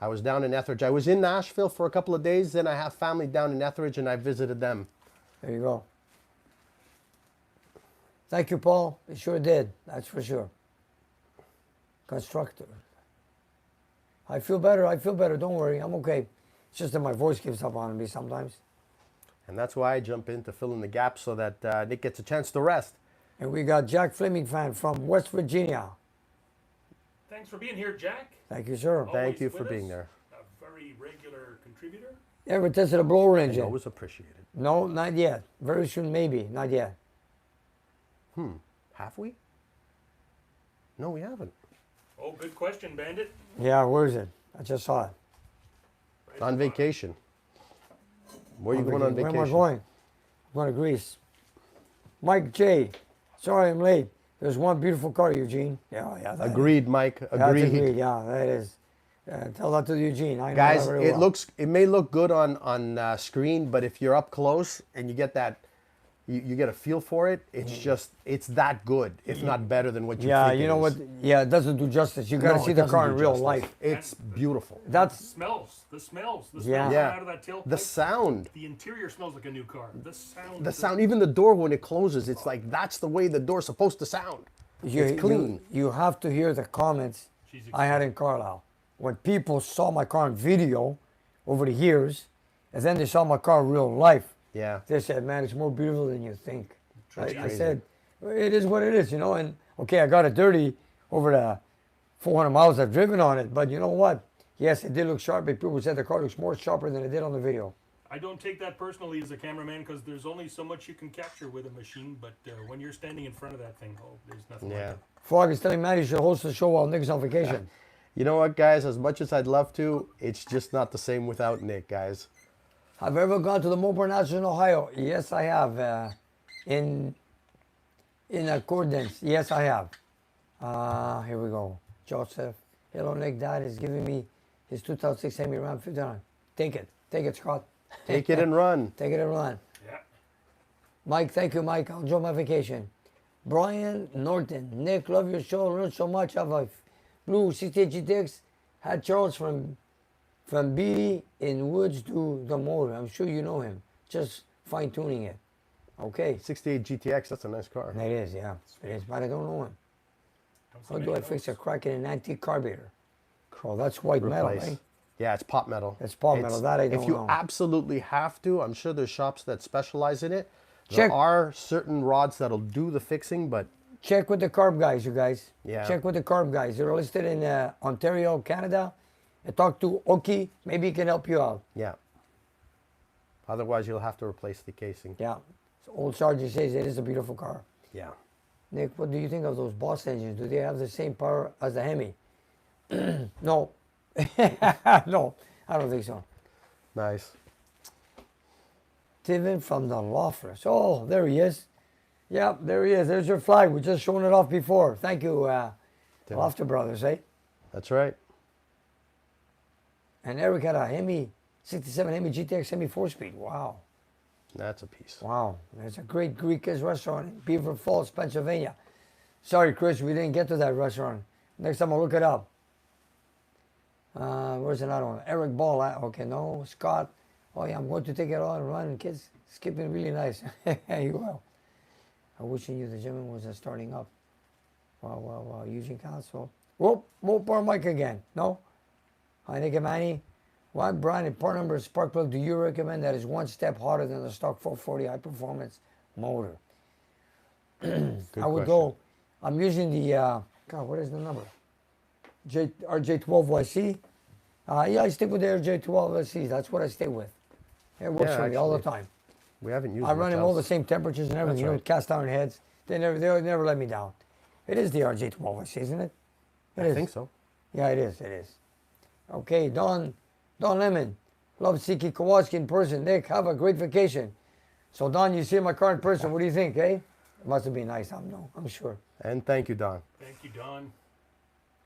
I was down in Etheridge. I was in Nashville for a couple of days. Then I have family down in Etheridge, and I visited them. There you go. Thank you, Paul. You sure did. That's for sure. Constructor. I feel better. Don't worry. I'm okay. It's just that my voice gives up on me sometimes. And that's why I jump in to fill in the gaps so that Nick gets a chance to rest. And we got Jack Fleming fan from West Virginia. Thanks for being here, Jack. Thank you, sir. Always Thank you for with being us. there. A very regular contributor. Ever tested a blower I engine? always appreciate it. No, not yet. Very soon, maybe. Not yet. Have we? No, we haven't. Oh, good question, Bandit. Yeah, where is it? I just saw it. Right On at the vacation. Where are you going on Where vacation? am I going? I'm going to Greece. Mike J. Sorry I'm late. There's one beautiful car, Eugene. Yeah. that- Agreed, Mike. That's Agreed. agreed. Yeah, that is. Tell that to Eugene. I know Guys, that very it well. it may look good on screen, but if you're up close and you get that, you get a feel for it. It's that good, if not better than what you Yeah, think you it know is. what? Yeah, it doesn't do justice. You got to No, see it the doesn't car do in real justice. life. It's beautiful. That's smells. The smells. The Yeah. smells Yeah. out of that tailpipe. The sound. The interior smells like a new car. The sound. The sound, even the door when it closes, it's like that's the way the door's supposed to sound. It's clean. You have to hear the comments She's I had in Carlisle. When people saw my car in video over the years, and then they saw my car in real life, Yeah. they said, man, it's more beautiful than you think. That's I crazy. said, it is what it is, and okay, I got it dirty over the 400 miles I've driven on it, but you know what? Yes, it did look sharp, but people said the car looks more sharper than it did on the video. I don't take that personally as a cameraman because there's only so much you can capture with a machine. But when you're standing in front of that thing, oh, there's nothing like Yeah. it. Frog is telling Matt he should host the show while Nick's on vacation. You know what, guys? As much as I'd love to, it's just not the same without Nick, guys. Have you ever gone to the Mopar National in Ohio? Yes, I have. In accordance, yes, I have. Here we go. Joseph. Hello, Nick. Dad is giving me his 2006 Hemi Ram 59. Take it, Scott. Take it and run. Take it and run. Yeah. Mike, thank you, Mike. I'll enjoy my vacation. Brian Norton. Nick, love your show. Learned so much. Have a blue 68 GTX. Had Charles from Beatty in Woods do the motor. I'm sure you know him. Just fine tuning it. Okay. 68 GTX, that's a nice car. It is, yeah. It is, but I don't know him. Don't see How do many I of fix those. a crack in an antique carburetor? Oh, that's white metal, Replace. eh? Yeah, it's pop metal. It's pop metal, that I don't If you know. absolutely have to, I'm sure there's shops that specialize in it. Check- There are certain rods that'll do the fixing, but Check with the carb guys, you guys. Yeah. Check with the carb guys. They're listed in Ontario, Canada. And talk to Oki. Maybe he can help you out. yeah. Otherwise, you'll have to replace the casing. Yeah. So old Sergeant says it is a beautiful car. Yeah. Nick, what do you think of those Boss engines? Do they have the same power as the Hemi? No. No, I don't think so. Nice. Steven from the Loftus. Oh, there he is. Yeah, there he is. There's your flag. We just shown it off before. Thank you, Lofter Brothers, eh? That's right. And Eric had a Hemi 67 Hemi GTX Hemi 4-speed. Wow. That's a piece. Wow. There's a great Greek-ish restaurant in Beaver Falls, Pennsylvania. Sorry, Chris, we didn't get to that restaurant. Next time I'll look it up. Where's another one? Eric Ball. Okay, no. Scott. Oh, yeah, I'm going to take it all and run. Kids, skipping really nice. You will. I wish you knew the gym was starting up. Wow. Eugene Council. Whoop, Mopar Mike again. No? Heineken Manny. What brand and part number of spark plug do you recommend that is one step harder than the stock 440 high performance motor? I would go, I'm using the, God, what is the number? RJ12YC. Yeah, I stick with the RJ12YC. That's what I stay with. It works for me all the time. We haven't used I run much them all else. the same temperatures and everything. That's You know, cast iron heads. They never let me down. It is the RJ12YC, isn't it? I think so. Yeah, it is. Okay, Don Lemon. Love Siki Kowalski in person. Nick, have a great vacation. So, Don, you see my car in person. What do you think, eh? It must have been nice. I'm sure. And thank you, Don. Thank you, Don.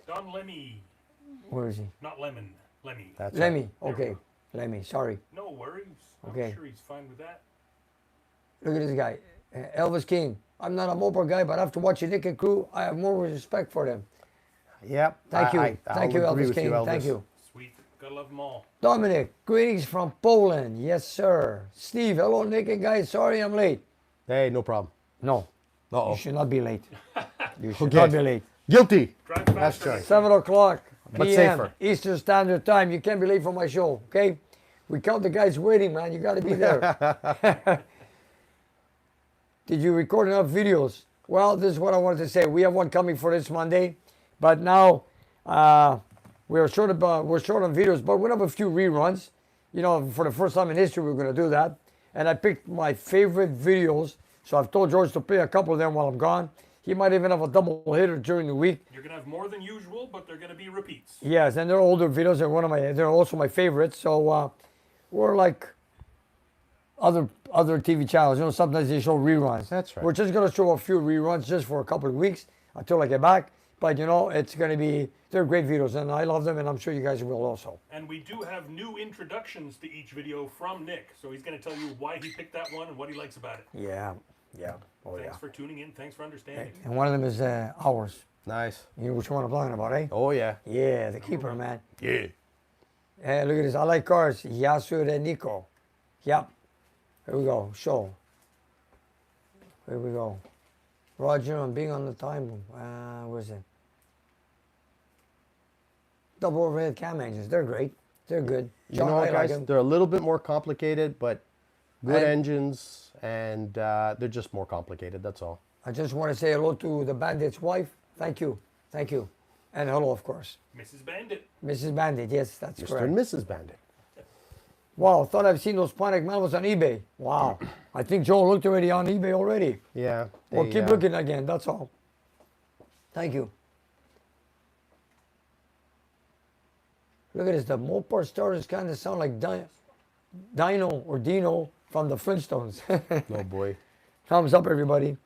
Don Lemmy. Where is he? Not Lemon. Lemmy. That's Lemmy. right. Okay. Lemmy. Sorry. No worries. Okay. I'm sure he's fine with that. Look at this guy. Elvis King. I'm not a Mopar guy, but after watching Nick and crew, I have more respect for them. Yep. Thank you. I'll Thank you, agree Elvis with King. Elvis. Thank you. Sweet. Gotta love them all. Dominic, greetings from Poland. Yes, sir. Steve, hello, Nick and guys. Sorry I'm late. Hey, no problem. No, Uh-oh. you should not be late. You should Okay. not be late. Guilty. Drive That's faster. right. 7 o'clock But p.m. safer. Eastern Standard Time. You can't be late for my show, okay? We count the guys waiting, man. You got to be there. Did you record enough videos? Well, this is what I wanted to say. We have one coming for this Monday, but now we're short on videos, but we have a few reruns. You know, for the first time in history, we're going to do that. And I picked my favorite videos, so I've told George to play a couple of them while I'm gone. He might even have a double hitter during the week. You're gonna have more than usual, but they're gonna be repeats. Yes, and they're older videos. They're also my favorites. So we're like other TV channels. You know, sometimes they show reruns. That's right. We're just gonna show a few reruns just for a couple of weeks until I get back. But you know, they're great videos, and I love them, and I'm sure you guys will also. And we do have new introductions to each video from Nick, so he's gonna tell you why he picked that one and what he likes about it. Yeah. Oh Thanks for tuning in. Thanks for understanding. And one of them is ours. Nice. You know which one I'm talking about, eh? Oh, yeah. Yeah, the keeper, man. Yeah. Hey, look at this. I like cars. Yasur and Nico. Yep. Here we go. Show. Here we go. Roger on being on the time. Where's it? Double overhead cam engines. They're great. They're good. You know what, I like guys? 'em. They're a little bit more complicated, but good And- engines, and they're just more complicated. That's all. I just want to say hello to the Bandit's wife. Thank you. Thank you. And hello, of course. Mrs. Bandit. Mrs. Bandit. Yes, that's Mr. correct. and Mrs. Bandit. Wow, thought I've seen those Panic manuals on eBay. Wow. I think Joe looked already on eBay already. Yeah. Well, they, keep looking again, that's all. Thank you. Look at this, the Mopar starters kind of sound like Dino or Dino from the Flintstones. Oh, boy. Thumbs up, everybody.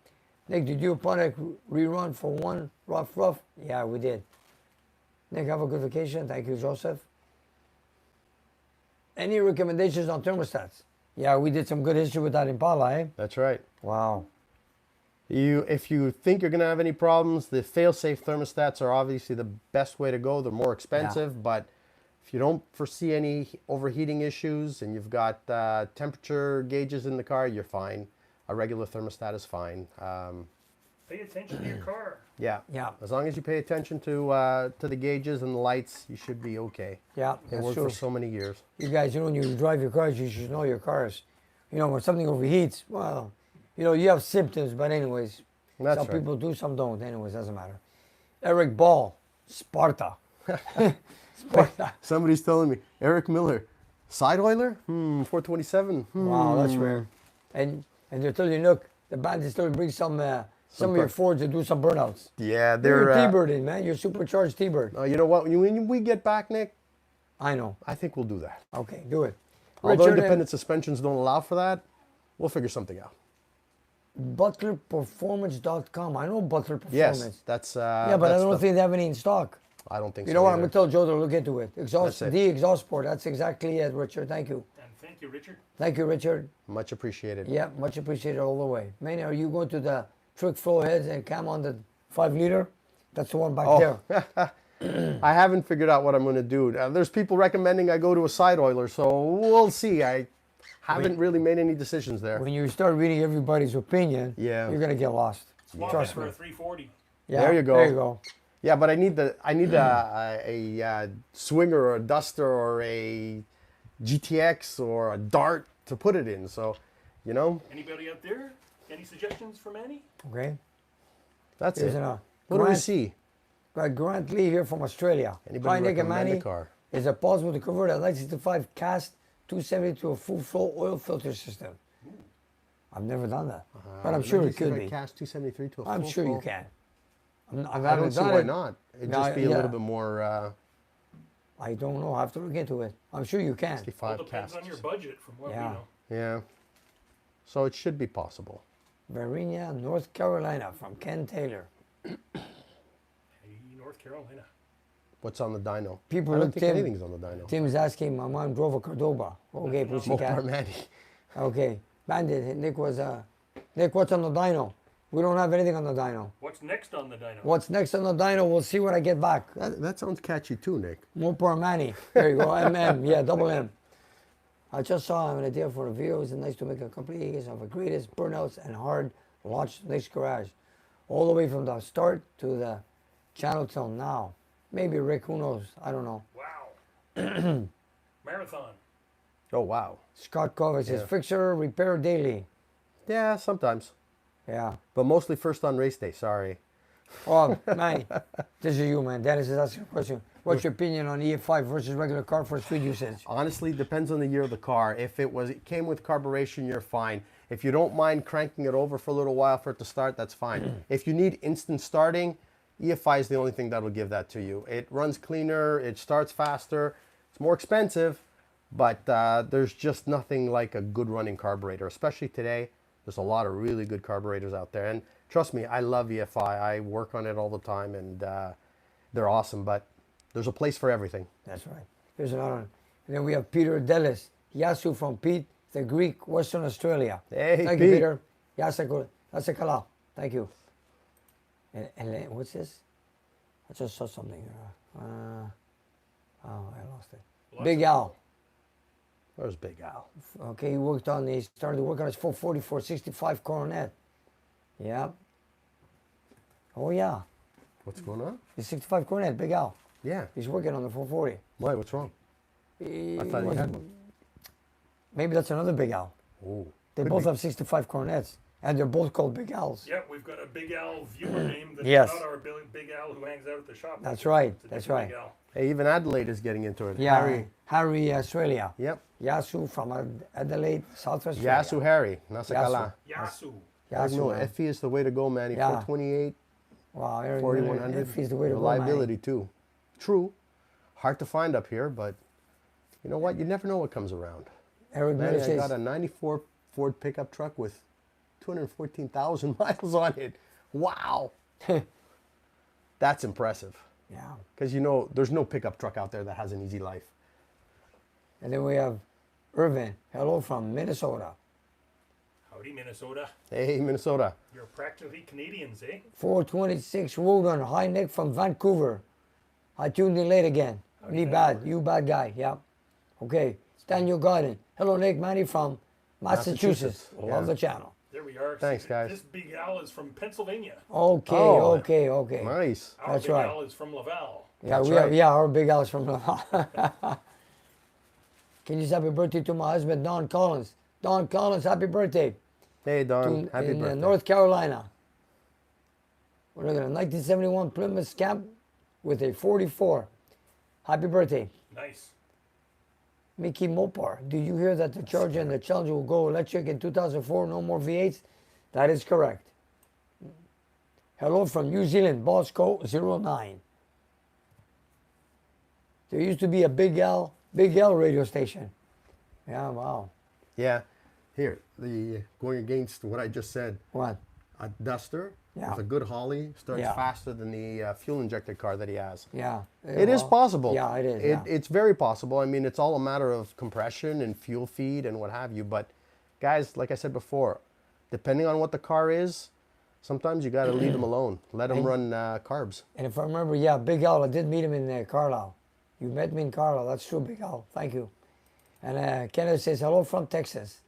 Nick, did you Panic rerun for one rough? Yeah, we did. Nick, have a good vacation. Thank you, Joseph. Any recommendations on thermostats? Yeah, we did some good history with that Impala, eh? That's right. Wow. If you think you're going to have any problems, the fail-safe thermostats are obviously the best way to go. They're more expensive, but if you don't foresee any overheating issues and you've got temperature gauges in the car, you're fine. A regular thermostat is fine. Pay attention to your car. Yeah. Yeah. As long as you pay attention to the gauges and the lights, you should be okay. Yeah, They that's work true. for so many years. You guys, you know, when you drive your cars, you should know your cars. You know, when something overheats, well, you know, you have symptoms, but anyways, That's some right. people do, some don't. Anyways, doesn't matter. Eric Ball, Sparta. Sparta. Somebody's telling me, Eric Miller, side oiler? 427. Wow, that's rare. And they're telling you, look, the Bandit still brings some of your Fords to do some burnouts. Yeah, You're they're... T-Bird in, man. You're supercharged T-Bird. you know what? When we get back, Nick, I know. I think we'll do that. Okay, do it. Although Richard, independent suspensions don't allow for that, we'll figure something out. ButlerPerformance.com. I know Butler Yes, Performance. that's. Yeah, but I that's don't the- think they have any in stock. I don't think You so. know what? I'm either. gonna tell Joe to look into it. Exhaust, That's it. the exhaust port. That's exactly it, Richard. Thank you. And thank you, Richard. Thank you, Richard. Much appreciated. Yeah, much appreciated all the way. Manny, are you going to the trick flow heads and cam on the 5 liter? That's the one back Oh. there. I haven't figured out what I'm going to do. There's people recommending I go to a side oiler, so we'll see. I haven't really made any decisions there. When you start reading everybody's opinion, Yeah. you're gonna get lost. Swap it Trust for me. a 340. Yeah, There you go. There you go. Yeah, but I need a swinger or a duster or a GTX or a dart to put it in. So, you know, Anybody out there? Any suggestions for Manny? Okay. that's Here's it. an, What do we Grant, see? Grant Lee here from Australia. Anybody Hi, Nick and recommend a Manny. car? Is it possible to convert a 1965 cast 270 to a full flow oil filter system? I've never done that, but I'm sure it could be. Cast 273 to a I'm full sure you flow. can. I I haven't don't see done why it. not. It'd No, just be a yeah. little bit more I don't know. I have to look into it. I'm sure you can. 65 Well, depends cast. on your budget, from what Yeah. we know. Yeah. So it should be possible. Virginia, North Carolina, from Ken Taylor. Hey, North Carolina. What's on the dyno? People I don't look think Tim. anything's on the dyno. Tim's asking, my mom drove a Cordoba. Okay, Mopar pussycat. Manny. Okay, Bandit. Nick was Nick, what's on the dyno? We don't have anything on the dyno. What's next on the dyno? What's next on the dyno? We'll see when I get back. That sounds catchy too, Nick. Mopar Manny. There you go. MM. Yeah, double M. I just saw an idea for a video. It's nice to make a complete case of the greatest burnouts and hard launch Nick's garage. All the way from the start to the channel till now. Maybe Rick, who knows? I don't know. Wow. Marathon. Oh, wow. Scott Kovac says, Yeah. fixer repair daily. Yeah, sometimes. Yeah. But mostly first on race day, sorry. Oh, Manny, this is you, man. Dennis is asking a question. What's your opinion on EF5 versus regular car for street usage? Honestly, depends on the year of the car. If it came with carburation, you're fine. If you don't mind cranking it over for a little while for it to start, that's fine. If you need instant starting, EFI is the only thing that will give that to you. It runs cleaner, it starts faster, it's more expensive, but there's just nothing like a good running carburetor, especially today. There's a lot of really good carburetors out there. And trust me, I love EFI. I work on it all the time, and they're awesome, but there's a place for everything. That's right. Here's another one. And then we have Peter Delis. Yasu from Pete, the Greek, Western Australia. Hey, Thank you, Pete. Peter. Yasekala. Thank you. And what's this? I just saw something here. Oh, I lost it. Lots Big of- Al. There's Big Al. Okay, he started to work on his 440 465 Coronet. Yeah. Oh, yeah. What's going on? The 65 Coronet, Big Al. Yeah. He's working on the 440. Why? What's wrong? I thought he had one. Maybe that's another Big Al. Oh, They could both be. have 65 Coronets, and they're both called Big Als. Yeah, we've got a Big Al viewer name that's Yes. not our Big Al who hangs out at the shop. That's right, It's a that's different right. Big Al. Hey, even Adelaide is getting into it. Yeah, Harry Australia. Yep. Yasu from Adelaide, South Australia. Yasu Harry. Nasakala. Yasu. Yasu, No, man. FE is the way to go, man. Yeah. 428, Wow, Eric 4100. He's the way to go, Reliability, too. True. Hard to find up here, but you know what? You never know what comes around. Eric Man, Miller I got says, a 94 Ford pickup truck with 214,000 miles on it. Wow. That's impressive. yeah. Because, you know, there's no pickup truck out there that has an easy life. And then we have Irvin. Hello from Minnesota. Howdy, Minnesota. Hey, Minnesota. You're practically Canadians, eh? 426 Road Hi, Nick from Vancouver. I tuned in late again. Me bad. You bad guy. Yeah. Okay. Daniel Garden. Hello, Nick. Manny from Massachusetts. Massachusetts, Love yeah. the channel. There we are. Thanks, See, guys. This Big Al is from Pennsylvania. Okay, Oh. okay. Nice. Our That's Big right. Al is from Laval. Yeah, That's we right. have, yeah, our big house from Laval. Can you say happy birthday to my husband, Don Collins? Don Collins, happy birthday. Hey, Don. To- Happy in birthday. North Carolina. We're looking at 1971 Plymouth Scamp with a 44. Happy birthday. Nice. Mickey Mopar, do you hear that the Charger and the Challenger will go electric in 2004? No more V8s? That is correct. Hello from New Zealand, Bosco 09. There used to be a Big L radio station. Yeah, wow. Yeah. Here, going against what I just said. What? A Duster Yeah. with a good Holly starts Yeah. faster than the fuel injected car that he has. Yeah. It is Well, possible. Yeah, it is. Yeah. It's very possible. I mean, it's all a matter of compression and fuel feed and what have you. But guys, like I said before, depending on what the car is, sometimes you got to leave them alone. Let them run carbs. And if I remember, yeah, Big Al, I did meet him in Carlisle. You met me in Carlisle. That's true, Big Al. Thank you. And Kenneth says, hello from Texas.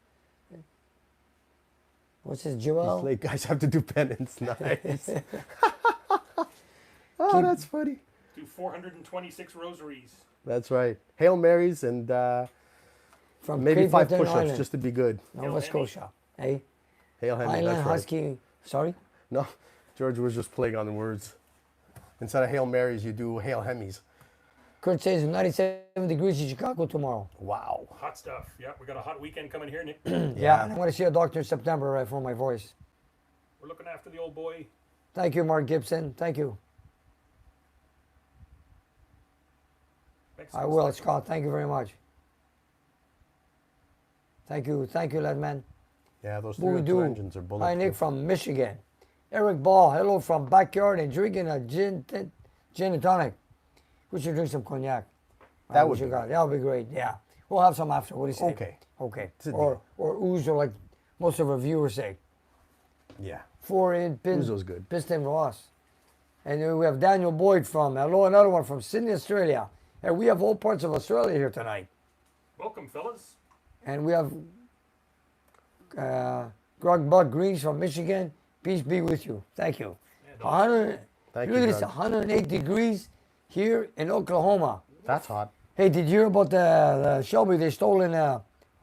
What's his, Joel? Like, guys have to do penance. Nice. Oh, that's funny. Do 426 rosaries. That's right. Hail Marys and From maybe Cape 5 Breton push-ups Island, just to be good. Nova Hail Scotia. Hey, Hail Henry, Highland that's right. Husky. Sorry? No, George was just playing on the words. Instead of Hail Marys, you do Hail Hemis. Kurt says 97 degrees in Chicago tomorrow. Wow. Hot stuff. Yeah, we got a hot weekend coming here, Nick. Yeah, and I'm going to see a doctor in September for my voice. We're looking after the old boy. Thank you, Mark Gibson. Thank you. I will, Scott. Thank you very much. Thank you, lad man. Yeah, those What we 302 do? engines are Hi, bulletproof. Nick from Michigan. Eric Ball, hello from backyard and drinking a gin and tonic. We should drink some cognac. That We would should be go- great. That would be great. Yeah, we'll have some after. What do you say? Okay. Okay. It's a Or ooze, or like most of our viewers say. Yeah. 4-in Ouzo's good. piston Ross. And then we have Daniel Boyd from, hello, another one from Sydney, Australia. And we have all parts of Australia here tonight. Welcome, fellas. And we have Grog Buck Greens from Michigan. Peace be with you. Thank you. Yeah, 100, Thank look you, at this, Grog. 108 degrees here in Oklahoma. That's hot. Hey, did you hear about the Shelby they stole in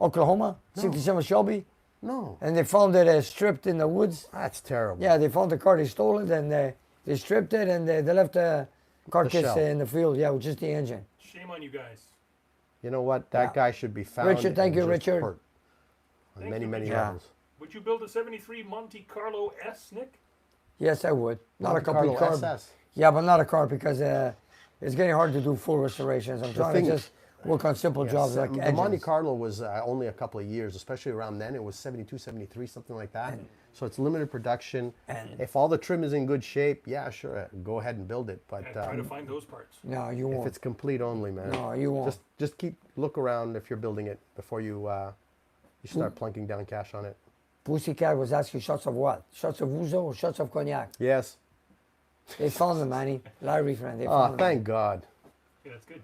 Oklahoma? 67 Shelby? No. And they found it stripped in the woods. That's terrible. Yeah, they found the car, they stole it, and they stripped it, and they left the carcass shell. in the field. Yeah, with just the engine. Shame on you guys. You know what? That Yeah. guy should be found. Richard, thank and you, just Richard. hurt on Thank many, you, many Richard. Yeah. levels. Would you build a 73 Monte Carlo S, Nick? Yes, I would. Not Monte a complete Carlo car. SS. Yeah, but not a car because it's getting hard to do full restorations. I'm trying thing- to just work on simple Yes, jobs like the engines. Monte Carlo was only a couple of years, especially around then. It was 72, 73, something like that. So it's limited production. and- If all the trim is in good shape, yeah, sure, go ahead and build it. But And try to find those parts. No, you if won't. it's complete only, man, No, you won't. just look around if you're building it before you start plunking down cash on it. Pussycat was asking shots of what? Shots of ouzo or shots of cognac? Yes. They found them, Manny. Larry friend. They Oh, found them. thank God, Yeah, that's good.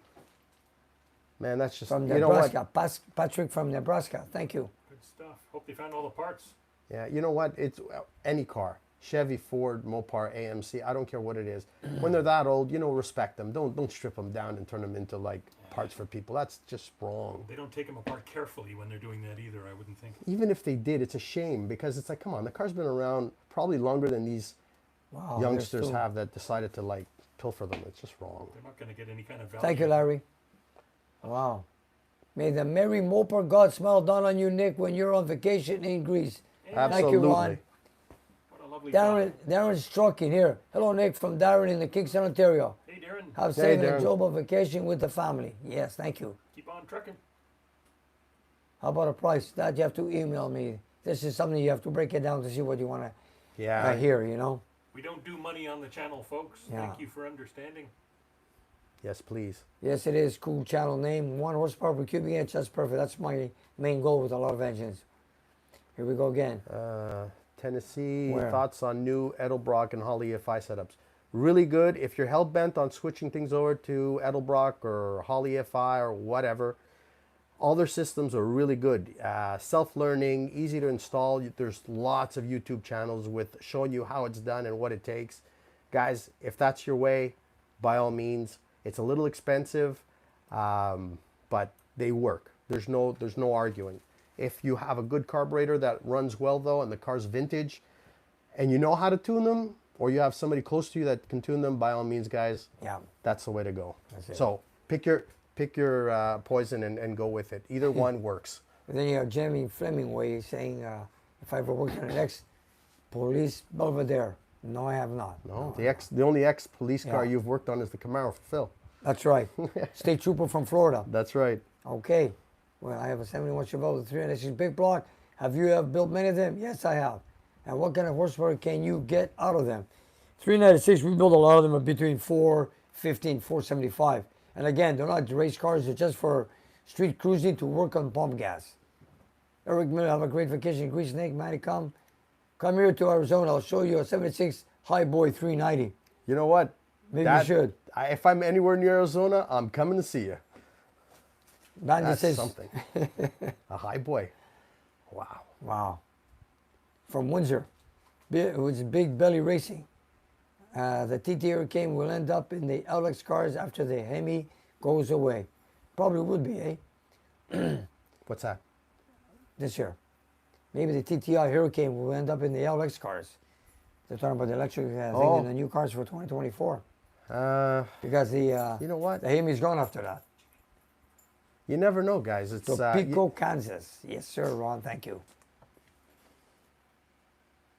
man. That's just From you know what. Nebraska. Patrick from Nebraska. Thank you. Good stuff. Hope they found all the parts. Yeah, you know what? It's any car. Chevy, Ford, Mopar, AMC, I don't care what it is. When they're that old, respect them. Don't strip them down and turn them into like parts for people. That's just wrong. They don't take them apart carefully when they're doing that either, I wouldn't think. Even if they did, it's a shame because it's like, come on, the car's been around probably longer than these Wow, youngsters they're still- have that decided to like pilfer them. It's just wrong. They're not going to get any kind of value. Thank you, Larry. Wow. May the merry moper God smile down on you, Nick, when you're on vacation in Greece. Thank you, Ron. Absolutely. What a lovely Darren, thought. Darren Strucking here. Hello, Nick, from Darren in the Kingston, Ontario. Hey, Darren, Have Hey, safe and Darren. enjoyable vacation with the family. Yes, thank you. keep on trucking. How about a price? That you have to email me. This is something you have to break it down to see what you want to Yeah. hear, you know? We don't do money on the channel, folks. Yeah. Thank you for understanding. Yes, please. Yes, it is. Cool channel name. 1 horsepower per cubic inch. That's perfect. That's my main goal with a lot of engines. Here we go again. Tennessee, Where? thoughts on new Edelbrock and Holly EFI setups. Really good. If you're hell bent on switching things over to Edelbrock or Holly EFI or whatever, all their systems are really good. Self-learning, easy to install. There's lots of YouTube channels with showing you how it's done and what it takes. Guys, if that's your way, by all means. It's a little expensive, but they work. There's no arguing. If you have a good carburetor that runs well though, and the car's vintage, and you know how to tune them, or you have somebody close to you that can tune them, by all means, guys, Yeah. that's the way to go. That's it. So pick your poison and go with it. Either one works. And then you have Jeremy Flemingway saying, if I ever worked on an ex-police Belvedere. No, I have not. No, the only ex-police car Yeah. you've worked on is the Camaro for Phil. That's right. State Trooper from Florida. That's right. Okay. Well, I have a 71 Chevelle with 306 big block. Have you ever built many of them? Yes, I have. And what kind of horsepower can you get out of them? 396, we build a lot of them between 450 and 475. And again, they're not race cars, they're just for street cruising to work on pump gas. Eric Miller, have a great vacation. Grease Snake, Manny, come here to Arizona. I'll show you a 76 High Boy 390. You know what? Maybe you should. If I'm anywhere near Arizona, I'm coming to see you. Bandit That's says, something. A high boy. Wow. wow. From Windsor. It was Big Belly Racing. The TT Hurricane will end up in the LX cars after the Hemi goes away. Probably would be, eh? What's that? This year. Maybe the TTI Hurricane will end up in the LX cars. They're talking about the electric thing in the new cars for 2024. Because the You know what? the Hemi's gone after that. You never know, guys. It's Topeka, Kansas. Yes, sir, Ron. Thank you.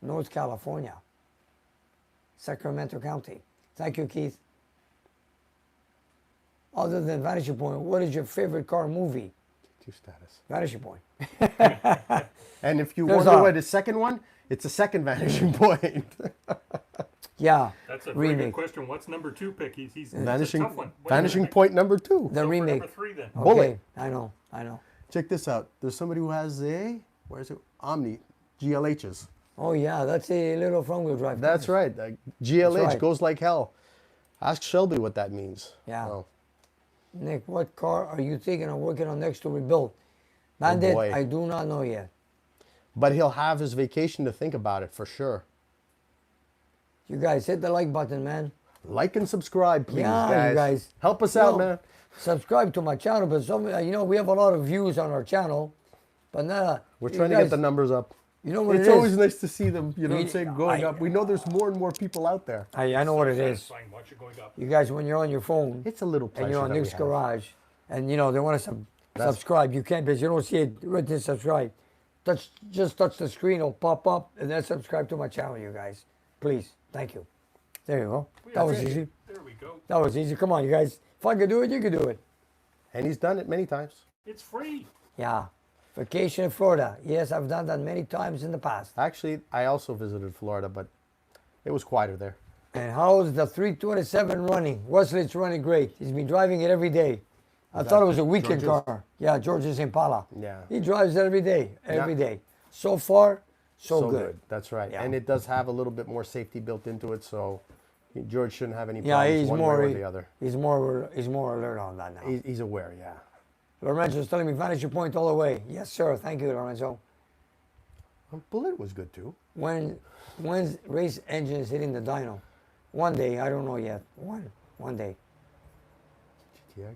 North California. Sacramento County. Thank you, Keith. Other than Vanishing Point, what is your favorite car movie? T2 status. Vanishing Point. And if you There's wonder a- what the second one, it's a second Vanishing Point. Yeah. That's a very good remake. question. What's number 2 pick? It's a Vanishing tough one. What do you Vanishing think? Point number 2. The Go for remake. number 3 then. Okay. Bullet. I know. Check this out. There's somebody who has where is it? Omni GLHs. Oh yeah, that's a little front wheel drive. That's car. right. GLH right. goes like hell. Ask Shelby what that means. Yeah. Oh, Nick, what car are you thinking of working on next to rebuild? Bandit, boy. I do not know yet. but he'll have his vacation to think about it for sure. You guys hit the like button, man. Like and subscribe, please, Yeah, you guys. Help us You out, know, man. Subscribe to my channel, but we have a lot of views on our channel, but We're you trying to guys- get the numbers up. You know what It's it is? always nice to see them, you know what I'm You- saying, going I- up. We know there's more and more people out there. I know what it is. Satisfying. Watch it going up. You guys, when you're on your phone It's a little pleasure and you're on that we Nick's have. Garage, and they want to subscribe, you can't because you don't see it written subscribe. Just touch the screen, it'll pop up, and then subscribe to my channel, you guys. Please, thank you. There you go. That was easy. There we go. That was easy. Come on, you guys. If I could do it, you could do it. And he's done it many times. It's free. Yeah. Vacation in Florida. Yes, I've done that many times in the past. Actually, I also visited Florida, but it was quieter there. And how's the 327 running? Wesley, it's running great. He's been driving it every day. I thought it was a weekend George's? car. Yeah, George's Impala. Yeah. He drives it every day, every Yeah. day. So far, so good. That's right. Yeah. And it does have a little bit more safety built into it, so George shouldn't have any Yeah, problems he's one more way or the other. he's more alert on that now. He's aware, yeah. Lorenzo's telling me Vanishing Point all the way. Yes, sir. Thank you, Lorenzo. Bullet was good too. When's race engines hitting the dyno? One day, I don't know yet. One day. GTX.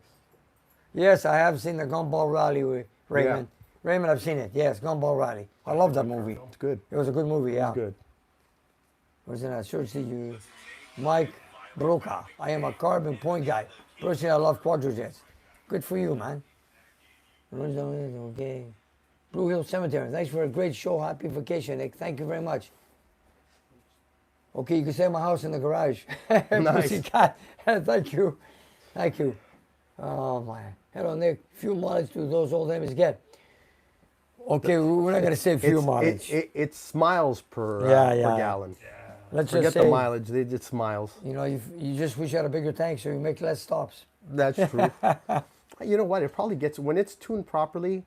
Yes, I have seen the Gumball Rally with Raymond. Raymond, I've seen it. Yes, Gumball Rally. I love that movie. It's good. It was a good movie, yeah. Good. Was in a church see you, Mike Broca. I am a carbon point guy. Personally, I love quadrojets. Good for you, man. Okay. Blue Hill Cemetery. Thanks for a great show. Happy vacation, Nick. Thank you very much. Okay, you can say my house in the garage. Nice. Pussycat. Thank you. Thank you. Oh my. Hello, Nick. Few mileage do those old Hemis get? Okay, we're not going to say few mileage. It's miles per, Yeah, per yeah. gallon. Let's Forget just the say, mileage, they just miles. you just wish you had a bigger tank so you make less stops. That's true. You know what? It probably gets, when it's tuned properly,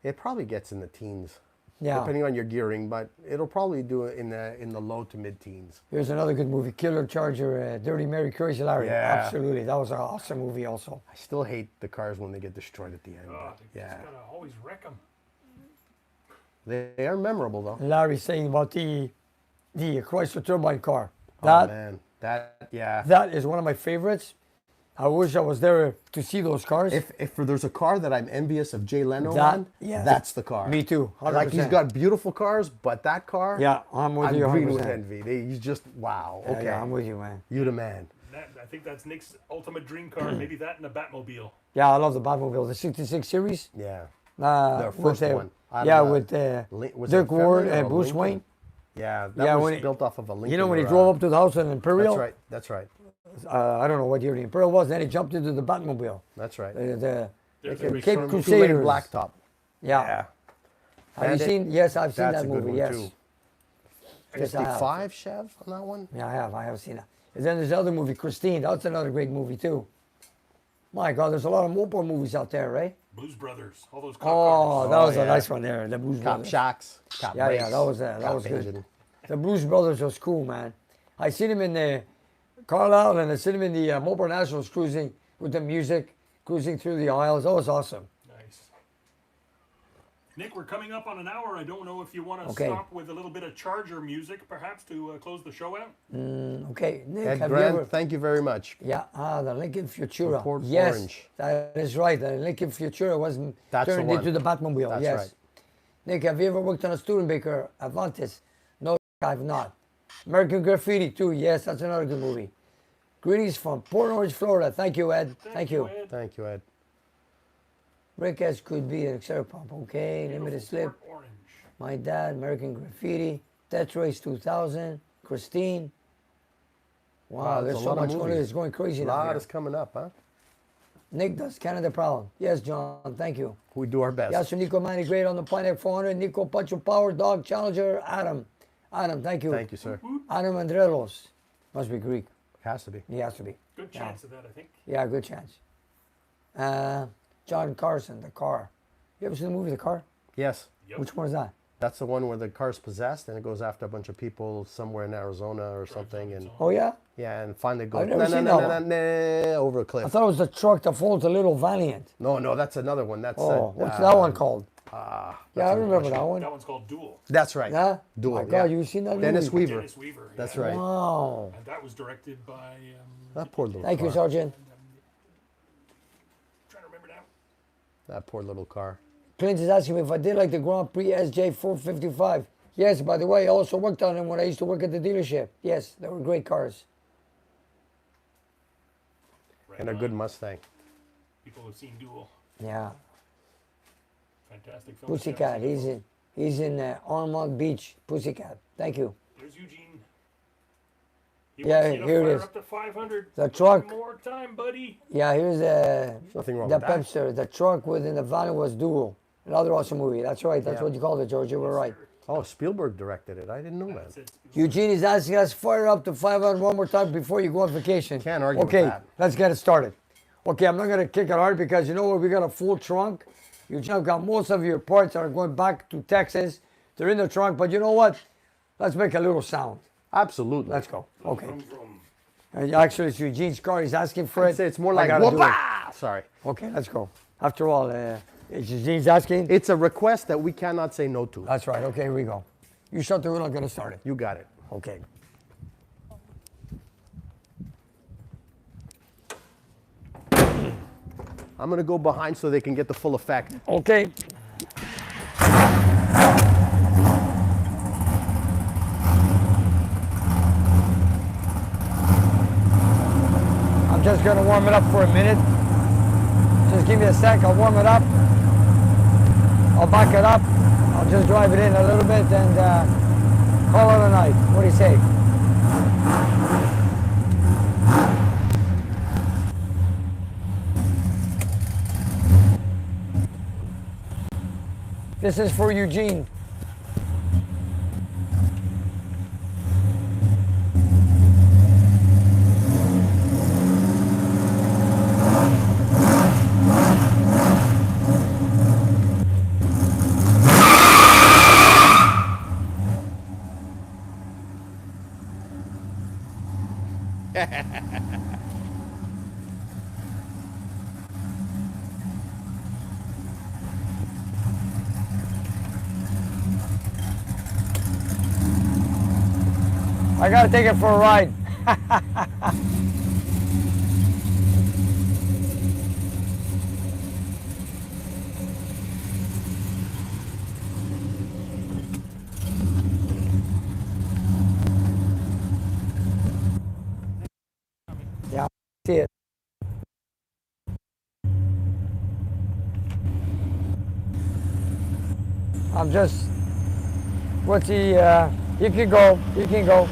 it probably gets in the teens. Yeah. Depending on your gearing, but it'll probably do it in the low to mid teens. Here's another good movie, Killer Charger, Dirty Mary, Crazy Larry. Yeah. Absolutely. That was an awesome movie also. I still hate the cars when they get destroyed at the end. Oh, but you yeah. just gotta always wreck them. They are memorable though. Larry saying about the Chrysler turbine car. Oh That man, yeah. that is one of my favorites. I wish I was there to see those cars. If there's a car that I'm envious of Jay Leno That- on, yes. that's the car. Me too. 100%. Like he's got beautiful cars, but that car, Yeah, I'm with I'm you 100%. green with envy. He's just wow. Yeah, Okay, yeah, I'm with you, man. you the man. I think that's Nick's ultimate dream car. Maybe that and a Batmobile. Yeah, I love the Batmobile, the 66 series. Yeah, The first one. I Yeah, don't know. with Was it Dirk Ward Fenway or and Bruce Lincoln? Wayne. Yeah, that Yeah, was when he- built off of a Lincoln. You know when he or, drove up to the house in Imperial? That's right. That's right. I don't know what year the Imperial was. Then he jumped into the Batmobile. That's right. The There's Cape a race Cape car. Crusaders. Blacktop. Yeah. Yeah. Have you Bandit? seen? Yes, I've seen That's that a good movie. one, Yes. too. Yes, I have. 55, Chev, on that one? Yeah, I have seen it. And then there's the other movie, Christine. That's another great movie too. My God, there's a lot of Mopar movies out there, right? Blues Brothers, all those cop Oh, cars. that was yeah. a nice one there. The Blues Cop Brothers. Shocks, Cop Yeah, Brakes, yeah, that Cop was good. Engine. The Blues Brothers was cool, man. I seen him in the Carlisle, and I seen him in the Mopar Nationals cruising with the music, cruising through the aisles. That was awesome. Nice. Nick, we're coming up on an hour. I don't know if you want to Okay. stop with a little bit of Charger music, perhaps, to close the show out. Okay, Nick, Ed have Grant, you ever? thank you very much. Yeah, the Lincoln Futura. From Port Yes, Orange. that is right. The Lincoln Futura was That's the turned one. into the Batmobile. That's yes. right. Nick, have you ever worked on a Studebaker Avantis? No, I've not. American Graffiti too. Yes, that's another good movie. Greetings from Port Orange, Florida. Thank you, Ed. Thank you. Ed. Thank you, Ed. Rick S could be an Xero pump. Okay, limited Beautiful slip. Port Orange. My dad, American Graffiti. Death Race 2000. Christine. Wow, Wow, there's there's a so lot of much money. movies. It's going crazy A now. lot is coming up, huh? Nick does Canada Proud. Yes, John. Thank you. We do our best. Yasu Nico Manny Great on the Pontiac 400. Nico Pacho Power Dog Challenger. Adam. Adam, thank you. Thank you, sir. Adam Andrelos. Must be Greek. Has to be. He has to be. Good chance of that, I think. Yeah, good chance. John Carson, The Car. You ever seen the movie The Car? Yes. Yep. Which one is that? That's the one where the car's possessed and it goes after a bunch of people somewhere in Arizona or something, and Oh, yeah? yeah, and finally goes I've never seen that one. over a I cliff. thought it was the truck that folds the little Valiant. No, that's another one. That's Oh, what's that one called? Yeah, I remember that one. That one's called Duel. That's right. Yeah? Duel. My God, yeah. you've seen that Dennis movie? Weaver. Dennis Weaver. That's yeah. right. Wow. And that was directed by, That poor little Thank car. you, Sergeant. trying to remember now. That poor little car. Clint is asking me if I did like the Grand Prix SJ 455. Yes, by the way, I also worked on them when I used to work at the dealership. Yes, they were great cars. Right And a on. good Mustang. People have seen Duel. Yeah. Fantastic film. Pussycat, he's in Ormond Beach. Pussycat. Thank you. There's Eugene. He Yeah, wants you to here it fire is. Up to 500. The truck. One more time, buddy. Yeah, here's Nothing wrong the with that. Pepster. The truck within the van was Duel. Another awesome movie. That's right. That's Yeah. what you called it, George. You were right. Oh, Spielberg directed it. I didn't know that. That's it. Eugene is asking us fire up to 500 one more time before you go on vacation. Can't argue with Okay, that. let's get it started. Okay, I'm not going to kick it hard because you know what? We got a full trunk. Eugene, I've got most of your parts that are going back to Texas. They're in the trunk, but you know what? Let's make a little sound. Absolutely. Let's go. Okay. Vroom, vroom. And actually, it's Eugene's car. He's asking for I'd it. say it's more I like gotta do it. whoopah! Sorry. Okay, let's go. After all, it's Eugene's asking. It's a request that we cannot say no to. That's right. Okay, here we go. You shut the door. I'm going to start it. You got it. Okay. I'm going to go behind so they can get the full effect. Okay. I'm just going to warm it up for a minute. Just give me a sec. I'll warm it up. I'll back it up. I'll just drive it in a little bit and call it a night. What do you say? This is for Eugene. I gotta take it for a ride. Yeah, see it. I'm just, what's he, you can go, you can go.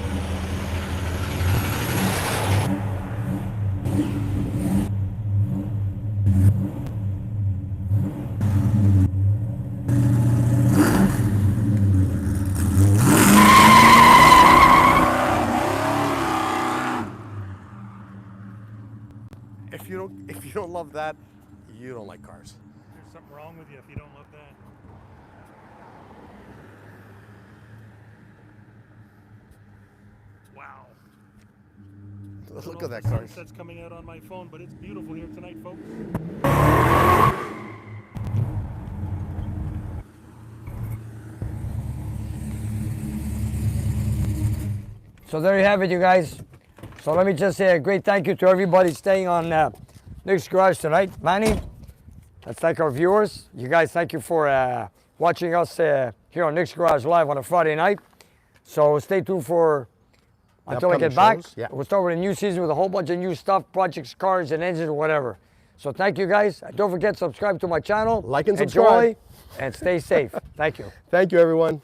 you don't love that, you don't like cars. There's something wrong with you if you don't love that. Wow. Look at that car. Sunset's coming out on my phone, but it's beautiful here tonight, folks. So there you have it, you guys. So let me just say a great thank you to everybody staying on Nick's Garage tonight. Manny, let's thank our viewers. You guys, thank you for watching us here on Nick's Garage Live on a Friday night. So stay tuned for until I get back. Shows, yeah. We'll start with a new season with a whole bunch of new stuff, projects, cars, and engines, whatever. So thank you, guys. Don't forget to subscribe to my channel. Like and Enjoy subscribe. and stay safe. Thank you. Thank you, everyone.